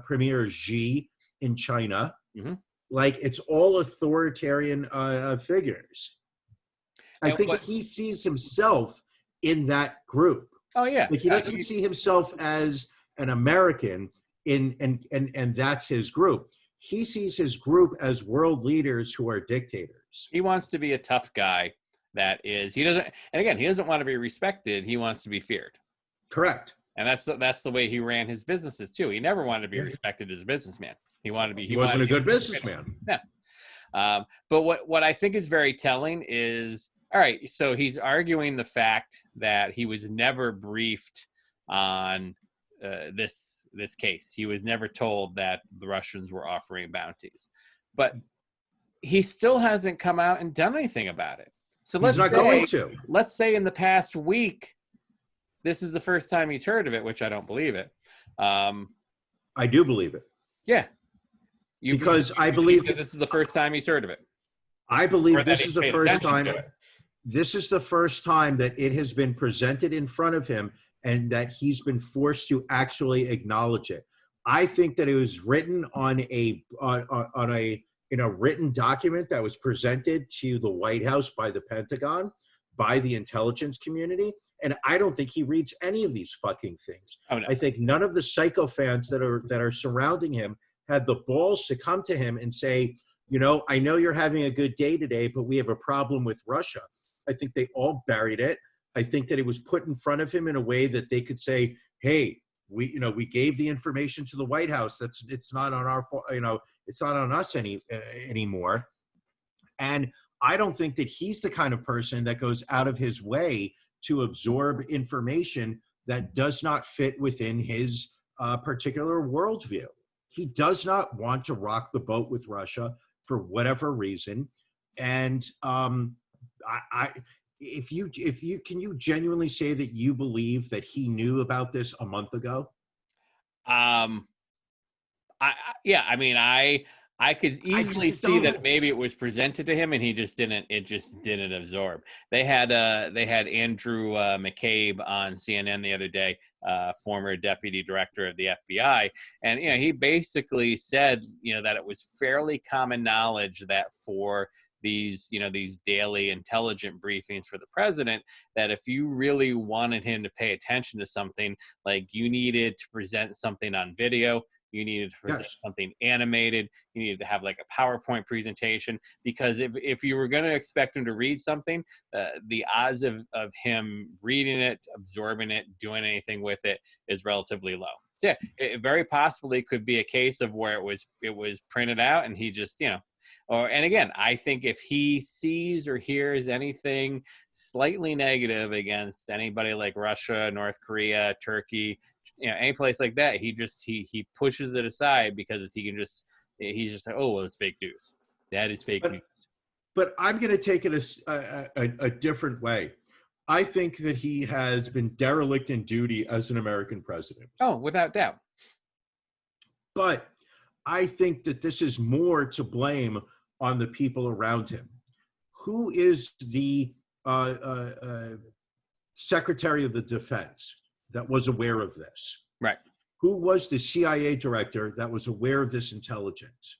Premier Xi in China.
Mm-hmm.
Like, it's all authoritarian figures. I
And
think he sees himself in that group.
Oh yeah.
Like, he doesn't see himself as an American and that's his group. He sees his group as world leaders who are dictators.
He wants to be a tough guy. He doesn't want to be respected. He wants to be feared.
Correct.
And that's the way he ran his businesses too. He never wanted to be respected as a businessman. He wasn't
a good businessman.
Yeah. But what I think is very telling is, all right, so he's arguing the fact that he was never briefed on this case. He was never told that the Russians were offering bounties, but he still hasn't come out and done anything about it. So
He's not going to.
Let's say in the past week, this is the first time he's heard of it, which I don't believe it.
I do believe it.
Yeah.
I believe
that this is the first time he's heard of it.
I believe this
he's
is the
paid
first
attention
time.
to it.
This is the first time that it has been presented in front of him and that he's been forced to actually acknowledge it. I think that it was written in a written document that was presented to the White House by the Pentagon, by the intelligence community, and I don't think he reads any of these fucking things.
Oh, no.
I think none of the sycophants that are surrounding him had the balls to come to him and say, I know you're having a good day today, but we have a problem with Russia. I think they all buried it. I think that it was put in front of him in a way that they could say, hey, we gave the information to the White House. It's not on our, it's not on us anymore. And I don't think that he's the kind of person that goes out of his way to absorb information that does not fit within his particular worldview. He does not want to rock the boat with Russia for whatever reason. And can you genuinely say that you believe that he knew about this a month ago?
I could easily see that maybe it was presented to him and it just didn't absorb. They had Andrew McCabe on CNN the other day, former deputy director of the FBI. And, he basically said, that it was fairly common knowledge that for these daily intelligent briefings for the president, that if you really wanted him to pay attention to something, like you needed to present something on video, you needed to present something animated, you needed to have like a PowerPoint presentation, because if you were going to expect him to read something, the odds of him reading it, absorbing it, doing anything with it is relatively low. So yeah, it very possibly could be a case of where it was printed out and he just, and again, I think if he sees or hears anything slightly negative against anybody like Russia, North Korea, Turkey, any place like that, he pushes it aside because he's just like, oh, well, it's fake news. That is fake news.
But I'm going to take it a different way. I think that he has been derelict in duty as an American president.
Oh, without doubt.
But I think that this is more to blame on the people around him. Who is the Secretary of the Defense that was aware of this?
Right.
Who was the CIA director that was aware of this intelligence?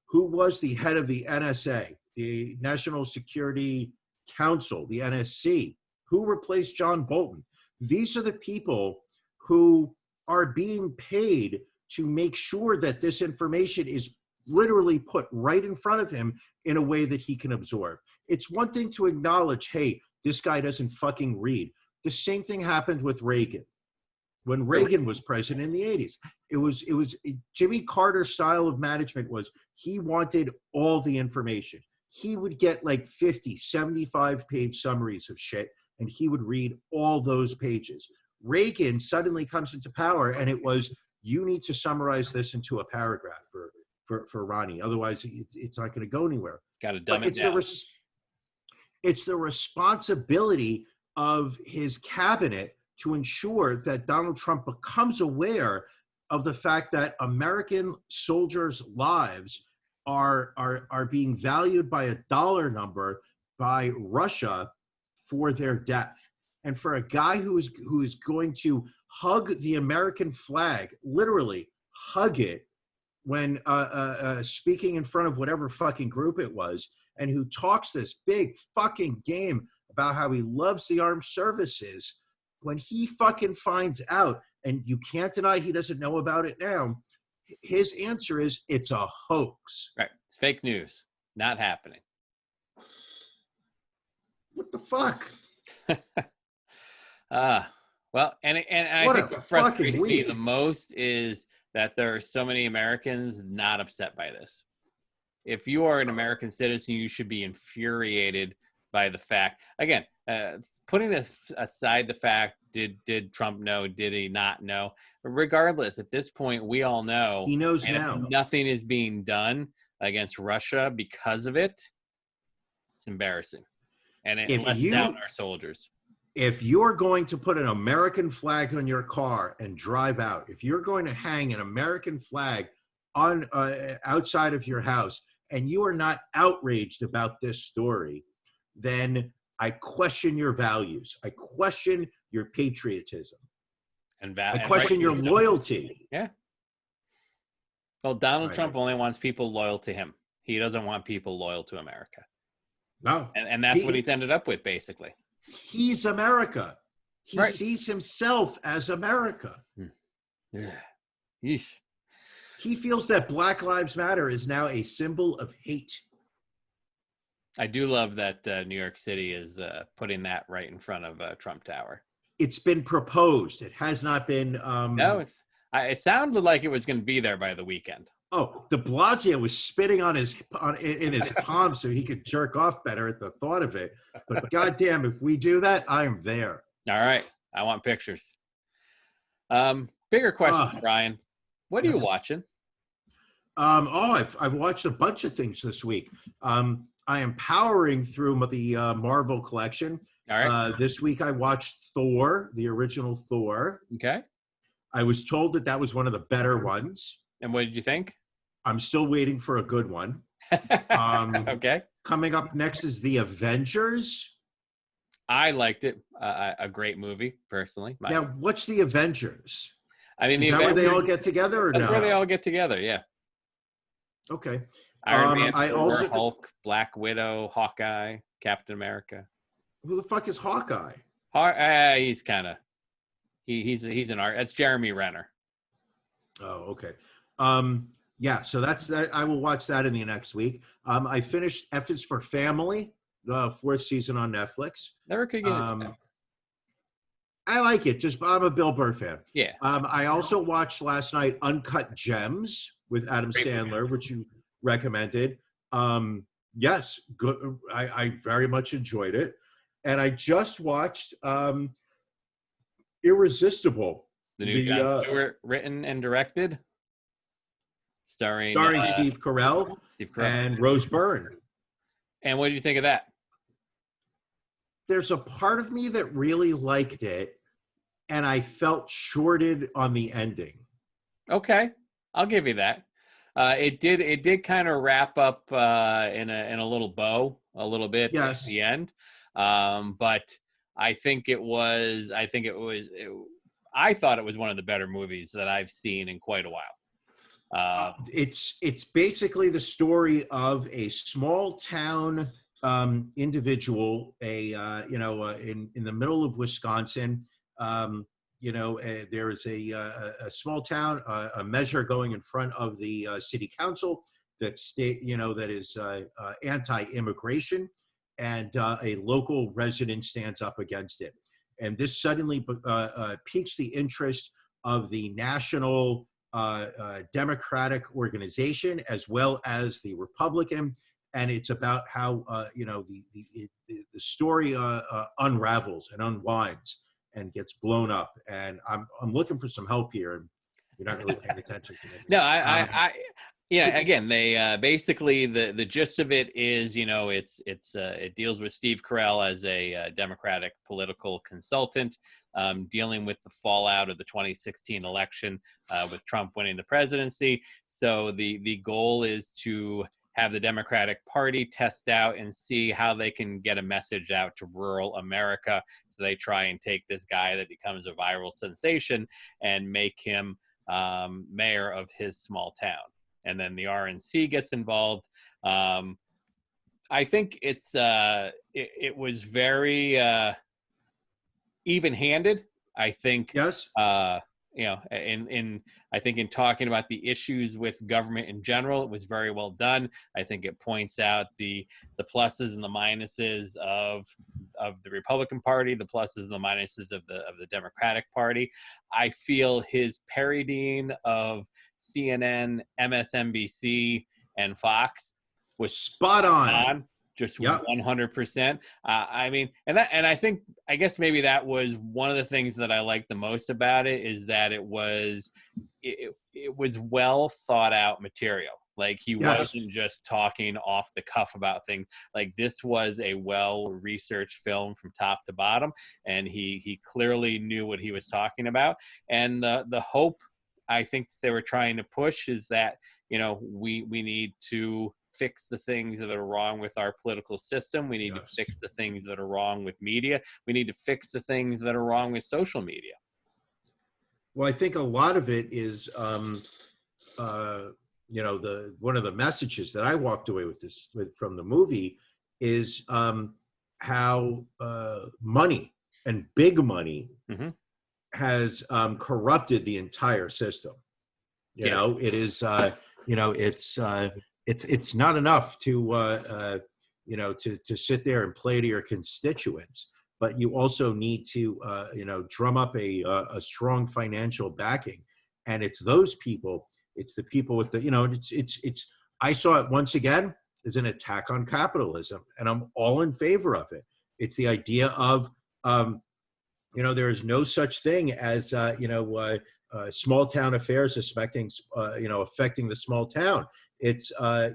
Who was the head of the NSA, the National Security Council, the NSC? Who replaced John Bolton? These are the people who are being paid to make sure that this information is literally put right in front of him in a way that he can absorb. It's one thing to acknowledge, hey, this guy doesn't fucking read. The same thing happened with Reagan. When Reagan was president in the 80s, it was Jimmy Carter's style of management was he wanted all the information. He would get like 50, 75-page summaries of shit and he would read all those pages. Reagan suddenly comes into power, and it was, you need to summarize this into a paragraph for Ronnie. Otherwise, it's not going to go anywhere.
Got to dumb
But
it down.
It's the responsibility of his cabinet to ensure that Donald Trump becomes aware of the fact that American soldiers' lives are being valued by a dollar number by Russia for their death. And for a guy who is going to hug the American flag, literally hug it, when speaking in front of whatever fucking group it was, and who talks this big fucking game about how he loves the armed services, when he fucking finds out, and you can't deny he doesn't know about it now, his answer is, it's a hoax.
Right. It's fake news. Not happening.
What the fuck?
Well, and I
What
think
a
what frustrates
fucking
me
week.
the most is that there are so many Americans not upset by this. If you are an American citizen, you should be infuriated by the fact. Again, putting aside the fact, did Trump know? Did he not know? Regardless, at this point, we all know
He knows
and
now.
if nothing is being done against Russia because of it, it's embarrassing, and it lets down our soldiers.
If you're going to put an American flag on your car and drive out, if you're going to hang an American flag on outside of your house, and you are not outraged about this story, then I question your values. I question your patriotism. I question your loyalty.
Yeah. Well, Donald Trump only wants people loyal to him. He doesn't want people loyal to America.
No.
And that's what he's ended up with, basically.
He's America. He
Right.
sees himself as America.
Yeah. Yeesh.
He feels that Black Lives Matter is now a symbol of hate.
I do love that New York City is putting that right in front of Trump Tower.
It's been proposed. It has not been.
No, it sounded like it was going to be there by the weekend.
Oh, de Blasio was spitting in his palm so he could jerk off better at the thought of it. But goddamn, if we do that, I am there.
All right. I want pictures. Bigger question, Brian. What are you watching?
I've watched a bunch of things this week. I am powering through the Marvel collection.
All right.
This week I watched Thor, the original Thor.
Okay.
I was told that was one of the better ones.
And what did you think?
I'm still waiting for a good one.
Okay.
Coming up next is The Avengers.
I liked it. A great movie, personally.
Now, what's The Avengers?
I mean,
is that where they all get together, or
that's
no?
where they all get together, yeah.
Okay.
Iron Man,
I
Thor,
also
Hulk, Black Widow, Hawkeye, Captain America.
Who the fuck is Hawkeye?
He's kind of he's an art. That's Jeremy Renner.
Oh, okay. Yeah, so that's that. I will watch that in the next week. I finished F is for Family, the 4th season on Netflix.
Never could get it.
I like it. I'm a Bill Burr fan.
Yeah.
I also watched last night Uncut Gems with Adam Sandler, which you recommended. Yes, good. I very much enjoyed it. And I just watched Irresistible.
The new Jon Stewart, written and directed. Starring
Steve Carell and Rose Byrne.
And what did you think of that?
There's a part of me that really liked it, and I felt shorted on the ending.
Okay, I'll give you that. It did kind of wrap up in a little bow a little bit at the end, but I thought it was one of the better movies that I've seen in quite a while.
It's basically the story of a small town individual, in the middle of Wisconsin. There is a small town, a measure going in front of the city council that is anti-immigration, and a local resident stands up against it. And this suddenly piques the interest of the national Democratic organization as well as the Republican, and it's about how the story unravels and unwinds and gets blown up. And I'm looking for some help here, and you're not really paying attention to me.
No, yeah. Again, they basically the gist of it is, it deals with Steve Carell as a Democratic political consultant, dealing with the fallout of the 2016 election with Trump winning the presidency. So the goal is to have the Democratic Party test out and see how they can get a message out to rural America. So they try and take this guy that becomes a viral sensation and make him mayor of his small town. And then the RNC gets involved. I think it was very even-handed. I think
Yes.
I think in talking about the issues with government in general, it was very well done. I think it points out the pluses and the minuses of the Republican Party, the pluses and the minuses of the Democratic Party. I feel his parodying of CNN, MSNBC, and Fox was
spot on.
Just 100%. I guess maybe that was one of the things that I liked the most about it, is that it was well thought out material. Like he wasn't just talking off the cuff about things. Like this was a well researched film from top to bottom, and he clearly knew what he was talking about. And the hope I think they were trying to push is that we need to fix the things that are wrong with our political system. We need to fix the things that are wrong with media. We need to fix the things that are wrong with social media.
Well, I think a lot of it is, one of the messages that I walked away from the movie is how money and big money has corrupted the entire system. It is, it's not enough to sit there and play to your constituents, but you also need to drum up a strong financial backing. And it's those people, it's the people with it's I saw it once again as an attack on capitalism, and I'm all in favor of it. It's the idea of there is no such thing as small town affairs affecting the small town. It's at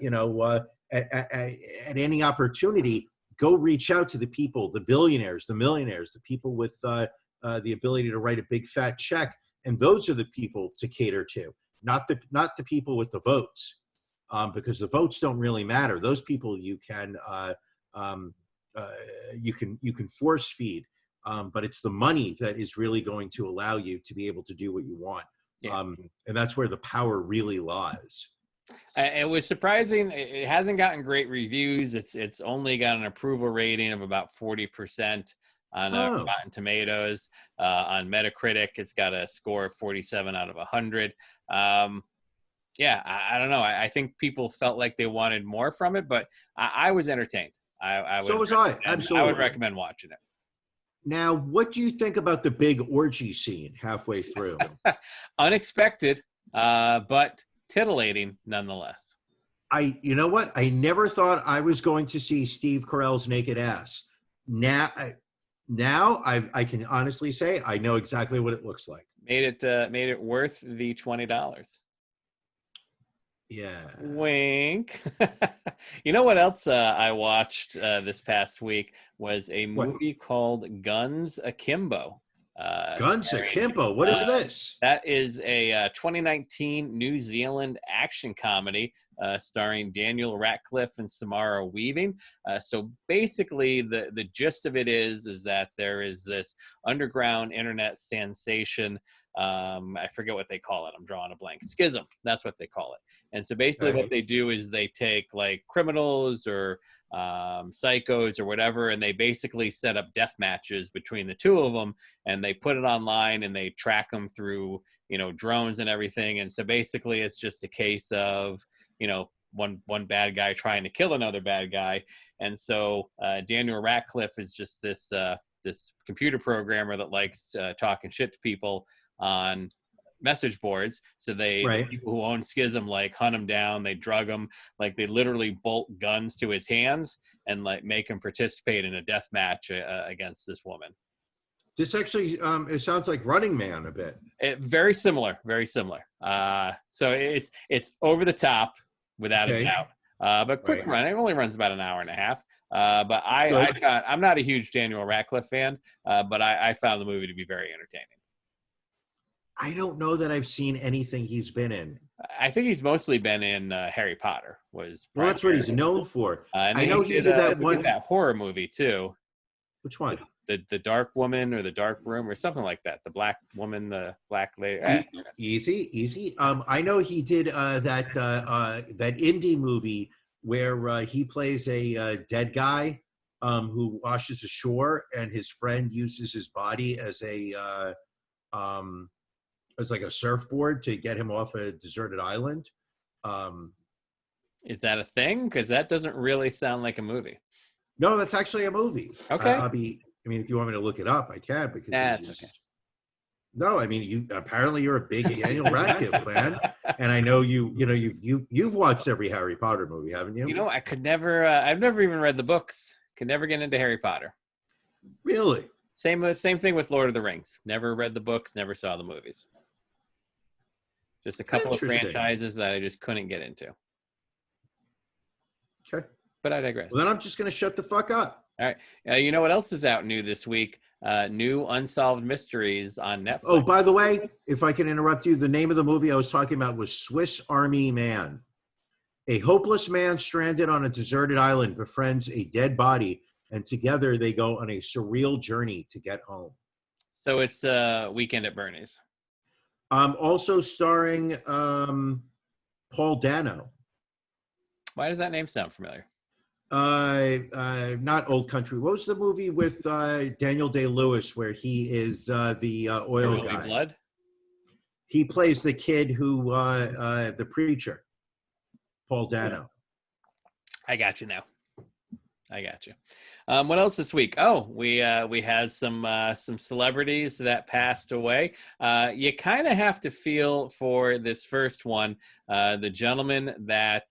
any opportunity, go reach out to the people, the billionaires, the millionaires, the people with the ability to write a big fat check, and those are the people to cater to, not the people with the votes, because the votes don't really matter. Those people you can force feed, but it's the money that is really going to allow you to be able to do what you want. And that's where the power really lies.
It was surprising. It hasn't gotten great reviews. It's only got an approval rating of about 40% on Rotten Tomatoes. On Metacritic, it's got a score of 47 out of 100. I don't know. I think people felt like they wanted more from it, but I was entertained.
So was I. Absolutely.
I would recommend watching it.
Now, what do you think about the big orgy scene halfway through?
Unexpected, but titillating nonetheless.
You know what? I never thought I was going to see Steve Carell's naked ass. Now I can honestly say I know exactly what it looks like.
Made it worth the $20.
Yeah.
Wink. You know what else I watched this past week was a movie called Guns Akimbo.
Guns Akimbo. What is this?
That is a 2019 New Zealand action comedy starring Daniel Radcliffe and Samara Weaving. So basically, the gist of it is that there is this underground internet sensation. I forget what they call it. I'm drawing a blank. Schism. That's what they call it. And so basically what they do is they take like criminals or psychos or whatever, and they basically set up death matches between the two of them, and they put it online and they track them through, drones and everything. And so basically it's just a case of, one bad guy trying to kill another bad guy. And so Daniel Radcliffe is just this computer programmer that likes talking shit to people on message boards. So the
Right.
people who own Schism like hunt him down, they drug him, like they literally bolt guns to his hands and like make him participate in a death match against this woman.
This actually, it sounds like Running Man a bit.
Very similar, very similar. So it's over the top without a doubt. But quick run. It only runs about an hour and a half. But I'm not a huge Daniel Radcliffe fan, but I found the movie to be very entertaining.
I don't know that I've seen anything he's been in.
I think he's mostly been in Harry Potter. Well,
that's what he's known for.
And
I know he did that one
horror movie too.
Which one?
The Dark Woman or the Dark Room or something like that. The Black Woman, the Black Lady.
Easy. I know he did that indie movie where he plays a dead guy who washes ashore, and his friend uses his body as like a surfboard to get him off a deserted island.
Is that a thing? Because that doesn't really sound like a movie.
No, that's actually a movie.
Okay.
I mean, if you want me to look it up, I can, because
that's okay.
No, I mean, you're a big Daniel Radcliffe fan, and I know you've watched every Harry Potter movie, haven't you?
You know, I could never. I've never even read the books. Could never get into Harry Potter.
Really?
Same thing with Lord of the Rings. Never read the books. Never saw the movies. Just a couple of franchises that I just couldn't get into.
Okay.
But I digress.
Well, then I'm just going to shut the fuck up.
All right. You know what else is out new this week? New Unsolved Mysteries on Netflix.
Oh, by the way, if I can interrupt you, the name of the movie I was talking about was Swiss Army Man. A hopeless man stranded on a deserted island befriends a dead body, and together they go on a surreal journey to get home.
So it's Weekend at Bernie's.
Also starring Paul Dano.
Why does that name sound familiar?
Not Old Country. What was the movie with Daniel Day-Lewis where he is the oil guy?
Blood?
He plays the kid who, the preacher, Paul Dano.
I got you now. I got you. What else this week? Oh, we had some celebrities that passed away. You kind of have to feel for this first one. The gentleman that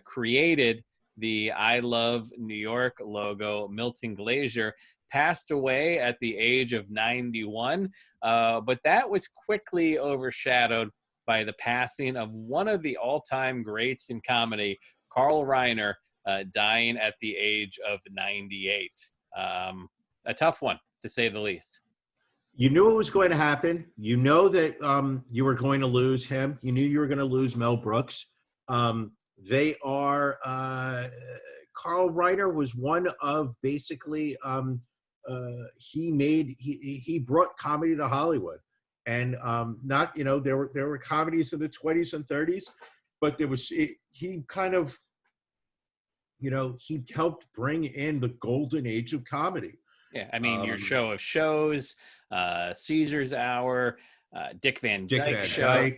created the I Love New York logo, Milton Glaser, passed away at the age of 91. But that was quickly overshadowed by the passing of one of the all-time greats in comedy, Carl Reiner, dying at the age of 98. A tough one, to say the least.
You knew it was going to happen. You know that you were going to lose him. You knew you were going to lose Mel Brooks. They are Carl Reiner was one of basically he brought comedy to Hollywood, and not there were comedies in the 20s and 30s, but he kind of he helped bring in the golden age of comedy.
Yeah, I mean your Show of Shows, Caesar's Hour, Dick Van Dyke Show,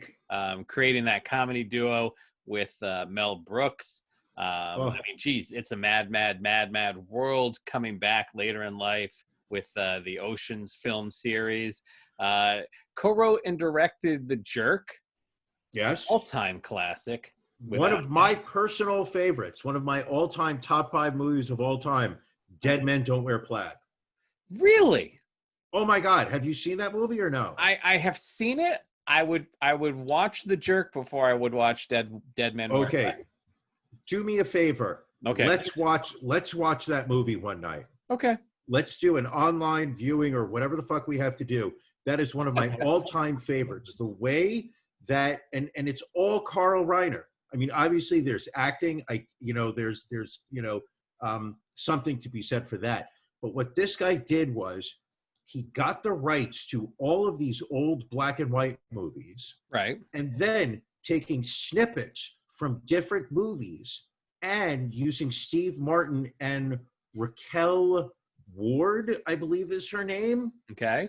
creating that comedy duo with Mel Brooks. I mean, geez, it's a mad world coming back later in life with the Oceans film series. Co-wrote and directed The Jerk.
Yes.
All-time classic.
One of my personal favorites, one of my all-time top 5 movies of all time, Dead Men Don't Wear Plaid.
Really?
Oh my God. Have you seen that movie or no?
I have seen it. I would watch The Jerk before I would watch Dead Men.
Okay, do me a favor.
Okay,
let's watch that movie one night.
Okay,
let's do an online viewing or whatever the fuck we have to do. That is one of my all-time favorites. The way that and it's all Carl Reiner. I mean, obviously there's acting. There's something to be said for that. But what this guy did was, he got the rights to all of these old black and white movies.
Right.
And then taking snippets from different movies and using Steve Martin and Raquel Ward, I believe is her name.
Okay.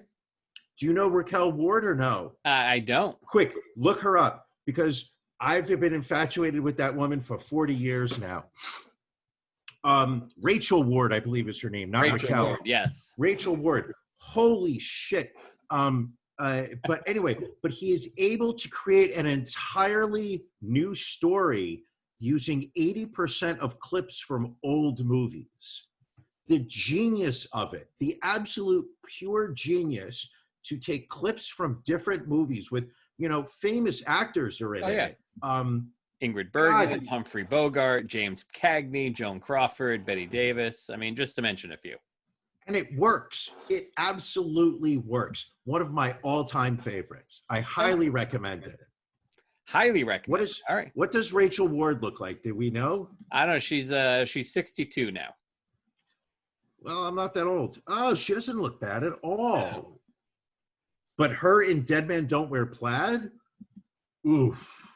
Do you know Raquel Ward or no?
I don't.
Quick, look her up, because I've been infatuated with that woman for 40 years now. Rachel Ward, I believe is her name, not Raquel.
Ward, yes.
Rachel Ward. Holy shit. But anyway, but he is able to create an entirely new story using 80% of clips from old movies. The genius of it, the absolute pure genius to take clips from different movies with, famous actors are in it.
Ingrid Bergman, Humphrey Bogart, James Cagney, Joan Crawford, Betty Davis. I mean, just to mention a few.
And it works. It absolutely works. One of my all-time favorites. I highly recommend it.
Highly recommend.
All right. What does Rachel Ward look like? Do we know?
I don't know. She's 62 now.
Well, I'm not that old. Oh, she doesn't look bad at all. No. But her in Dead Men Don't Wear Plaid? Oof.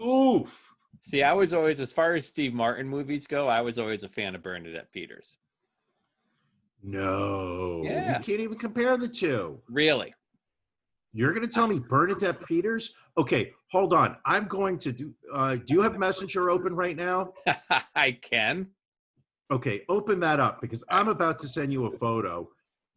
Oof.
See, I was always, as far as Steve Martin movies go, I was always a fan of Bernadette Peters.
No.
Yeah.
You can't even compare the two.
Really?
You're going to tell me Bernadette Peters? Okay, hold on. I'm going to do you have Messenger open right now?
I can.
Okay, open that up because I'm about to send you a photo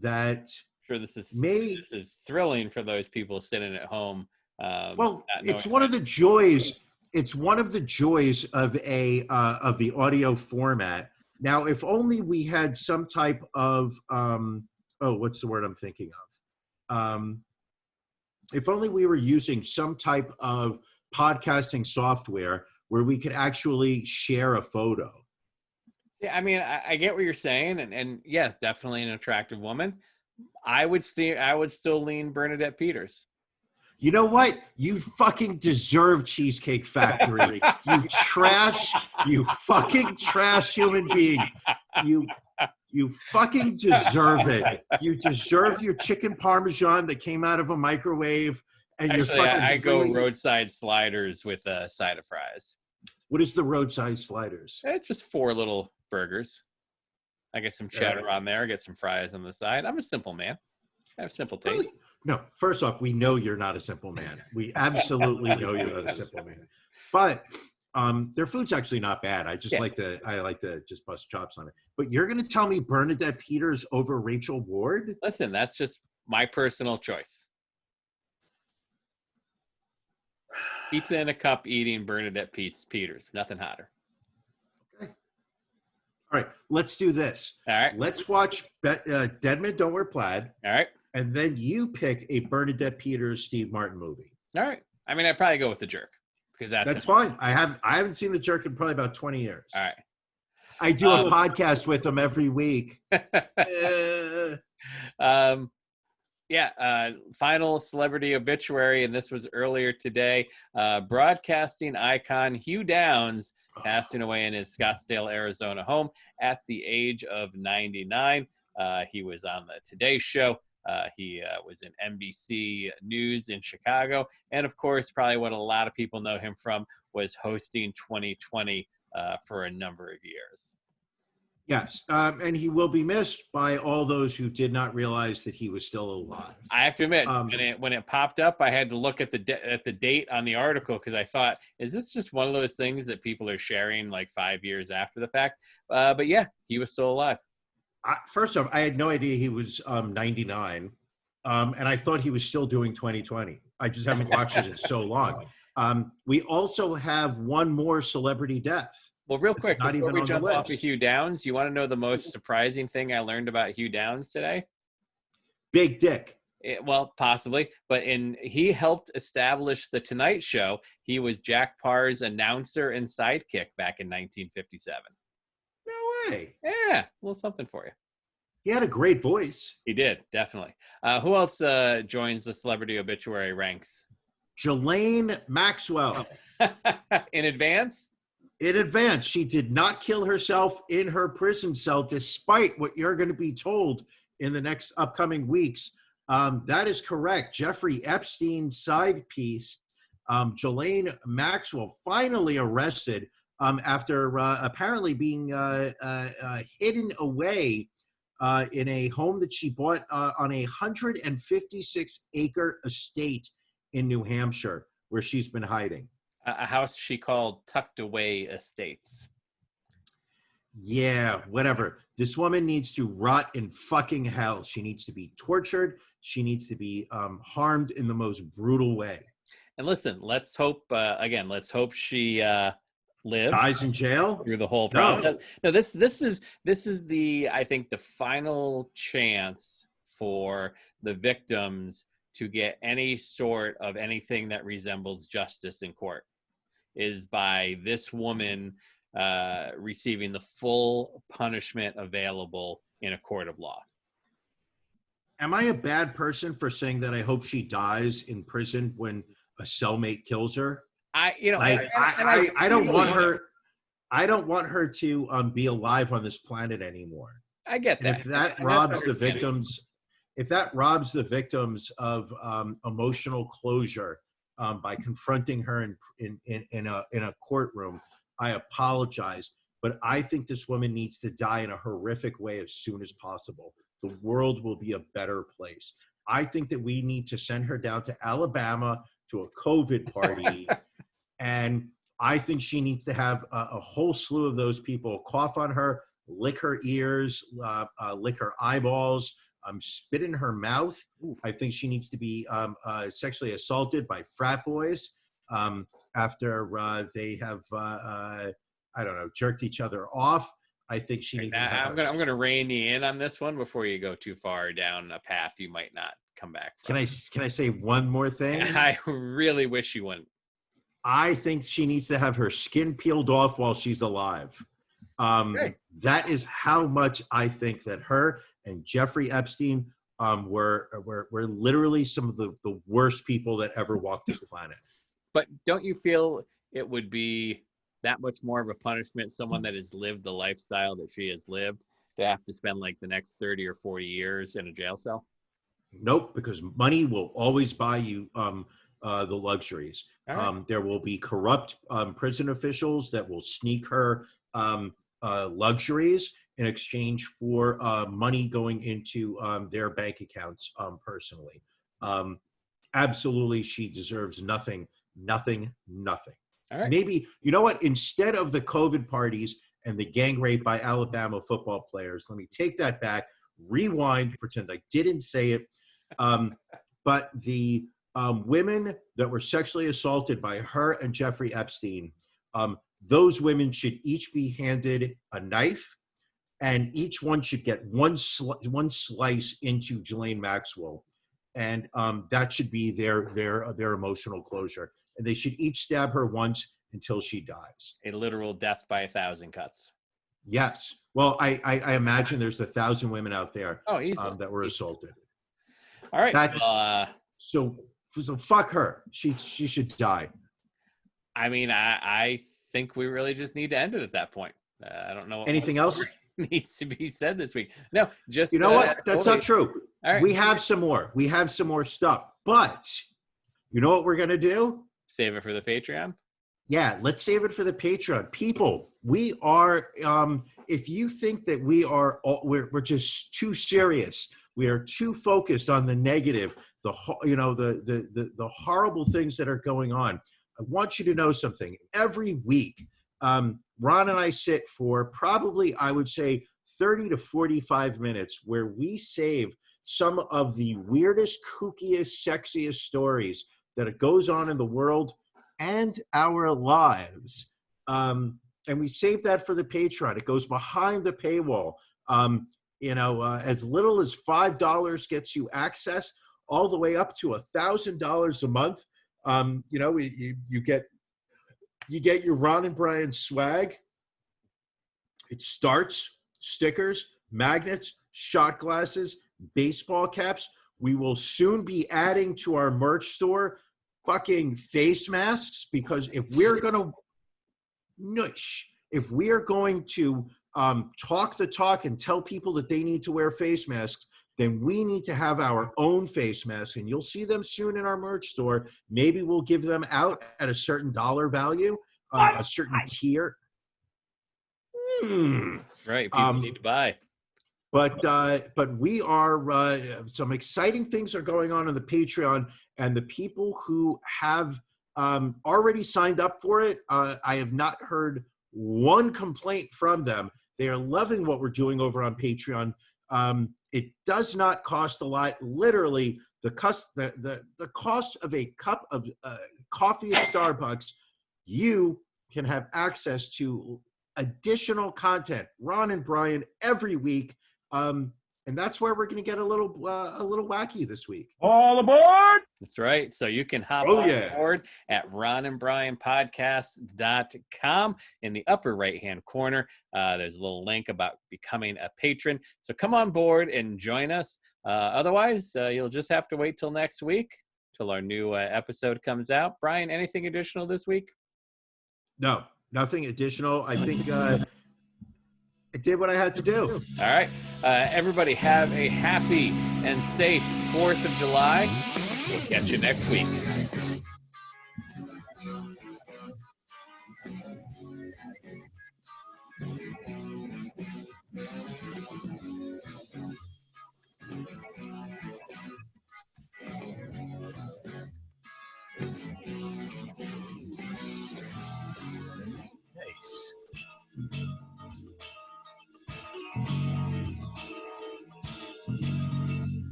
that
this is thrilling for those people sitting at home.
Well, it's one of the joys. It's one of the joys of the audio format. Now, if only we had some type of what's the word I'm thinking of? If only we were using some type of podcasting software where we could actually share a photo.
Yeah, I mean, I get what you're saying, and yes, definitely an attractive woman. I would still lean Bernadette Peters.
You know what? You fucking deserve Cheesecake Factory. You fucking trash human being. You fucking deserve it. You deserve your chicken parmesan that came out of a microwave. And
actually, I go roadside sliders with a side of fries.
What is the roadside sliders?
It's just 4 little burgers. I get some cheddar on there. I get some fries on the side. I'm a simple man. I have simple taste.
Really? No, first off, we know you're not a simple man. We absolutely know you're not a simple man. But their food's actually not bad. I like to just bust chops on it. But you're going to tell me Bernadette Peters over Rachel Ward?
Listen, that's just my personal choice. Pizza in a cup eating Bernadette Peters. Nothing hotter.
Okay. All right, let's do this.
All right.
Let's watch Dead Men Don't Wear Plaid.
All right.
And then you pick a Bernadette Peters, Steve Martin movie.
All right. I mean, I'd probably go with The Jerk because that's
fine. I haven't seen The Jerk in probably about 20 years.
All right.
I do a podcast with them every week.
Final celebrity obituary, and this was earlier today. Broadcasting icon Hugh Downs passing away in his Scottsdale, Arizona home at the age of 99. He was on the Today Show. He was in NBC News in Chicago. And, of course, probably what a lot of people know him from was hosting 2020 for a number of years.
Yes, and he will be missed by all those who did not realize that he was still alive.
I have to admit, when it popped up, I had to look at the date on the article because I thought, is this just one of those things that people are sharing like 5 years after the fact? But yeah, he was still alive.
First off, I had no idea he was 99, and I thought he was still doing 2020. I just haven't watched it in so long. We also have one more celebrity death.
Well, real quick, before we jump off of Hugh Downs, you want to know the most surprising thing I learned about Hugh Downs today?
Big dick.
Well, possibly, but he helped establish The Tonight Show. He was Jack Parr's announcer and sidekick back in 1957.
No way.
Yeah, a little something for you.
He had a great voice.
He did, definitely. Who else joins the celebrity obituary ranks?
Ghislaine Maxwell.
In advance?
In advance. She did not kill herself in her prison cell, despite what you're going to be told in the next upcoming weeks. That is correct. Jeffrey Epstein's side piece, Ghislaine Maxwell, finally arrested after apparently being hidden away in a home that she bought on a 156-acre estate in New Hampshire, where she's been hiding.
A house she called Tucked Away Estates.
Yeah, whatever. This woman needs to rot in fucking hell. She needs to be tortured. She needs to be harmed in the most brutal way.
And listen, let's hope let's hope she lives
Dies in jail
through the whole
No.
process. No, this is the, I think, the final chance for the victims to get any sort of anything that resembles justice in court, is by this woman receiving the full punishment available in a court of law.
Am I a bad person for saying that I hope she dies in prison when a cellmate kills her? I don't want her. I don't want her to be alive on this planet anymore.
I get that.
And if that robs the victims, of emotional closure by confronting her in a courtroom, I apologize. But I think this woman needs to die in a horrific way as soon as possible. The world will be a better place. I think that we need to send her down to Alabama to a COVID party. And I think she needs to have a whole slew of those people cough on her, lick her ears, lick her eyeballs, spit in her mouth. I think she needs to be sexually assaulted by frat boys after they have, jerked each other off. I think she needs to have
I'm going to rein you in on this one before you go too far down a path you might not come back from.
Can I say one more thing?
I really wish you wouldn't.
I think she needs to have her skin peeled off while she's alive. That is how much I think that her and Jeffrey Epstein were literally some of the worst people that ever walked this planet.
But don't you feel it would be that much more of a punishment, someone that has lived the lifestyle that she has lived, to have to spend like the next 30 or 40 years in a jail cell?
Nope, because money will always buy you the luxuries. Right. There will be corrupt prison officials that will sneak her luxuries in exchange for money going into their bank accounts personally. Absolutely, she deserves nothing. All right. Maybe, you know what? Instead of the COVID parties and the gang rape by Alabama football players, let me take that back, rewind, pretend I didn't say it. But the women that were sexually assaulted by her and Jeffrey Epstein, those women should each be handed a knife, and each one should get one slice into Ghislaine Maxwell, and that should be their emotional closure. And they should each stab her once until she dies.
A literal death by 1,000 cuts.
Yes. Well, I imagine there's 1,000 women out there that were assaulted.
All right.
That's so fuck her. She should die.
I mean, I think we really just need to end it at that point. I don't know.
Anything else
needs to be said this week? No, just
you know what? That's not true.
All right.
We have some more. We have some more stuff. But you know what we're gonna do?
Save it for the Patreon.
Yeah, let's save it for the Patreon. People, we are. If you think that we're just too serious, we are too focused on the negative, the horrible things that are going on. I want you to know something. Every week, Ron and I sit for probably, I would say, 30 to 45 minutes where we save some of the weirdest, kookiest, sexiest stories that goes on in the world and our lives. And we save that for the Patreon. It goes behind the paywall. As little as $5 gets you access, all the way up to $1,000 a month. You get your Ron and Brian swag. It starts stickers, magnets, shot glasses, baseball caps. We will soon be adding to our merch store fucking face masks, because if we're going to talk the talk and tell people that they need to wear face masks, then we need to have our own face masks, and you'll see them soon in our merch store. Maybe we'll give them out at a certain dollar value, a certain tier.
Right, people need to buy.
But we are some exciting things are going on the Patreon, and the people who have already signed up for it, I have not heard one complaint from them They are loving what we're doing over on Patreon. It does not cost a lot. Literally, the cost of a cup of coffee at Starbucks, you can have access to additional content, Ron and Brian, every week. And that's where we're going to get a little wacky this week.
All aboard! That's right. So you can hop on
yeah.
board at ronandbrianpodcast.com. In the upper right-hand corner, there's a little link about becoming a patron. So come on board and join us. Otherwise, you'll just have to wait till next week, till our new episode comes out. Brian, anything additional this week?
No, nothing additional. I think I did what I had to do.
All right. Everybody have a happy and safe 4th of July. We'll catch you next week.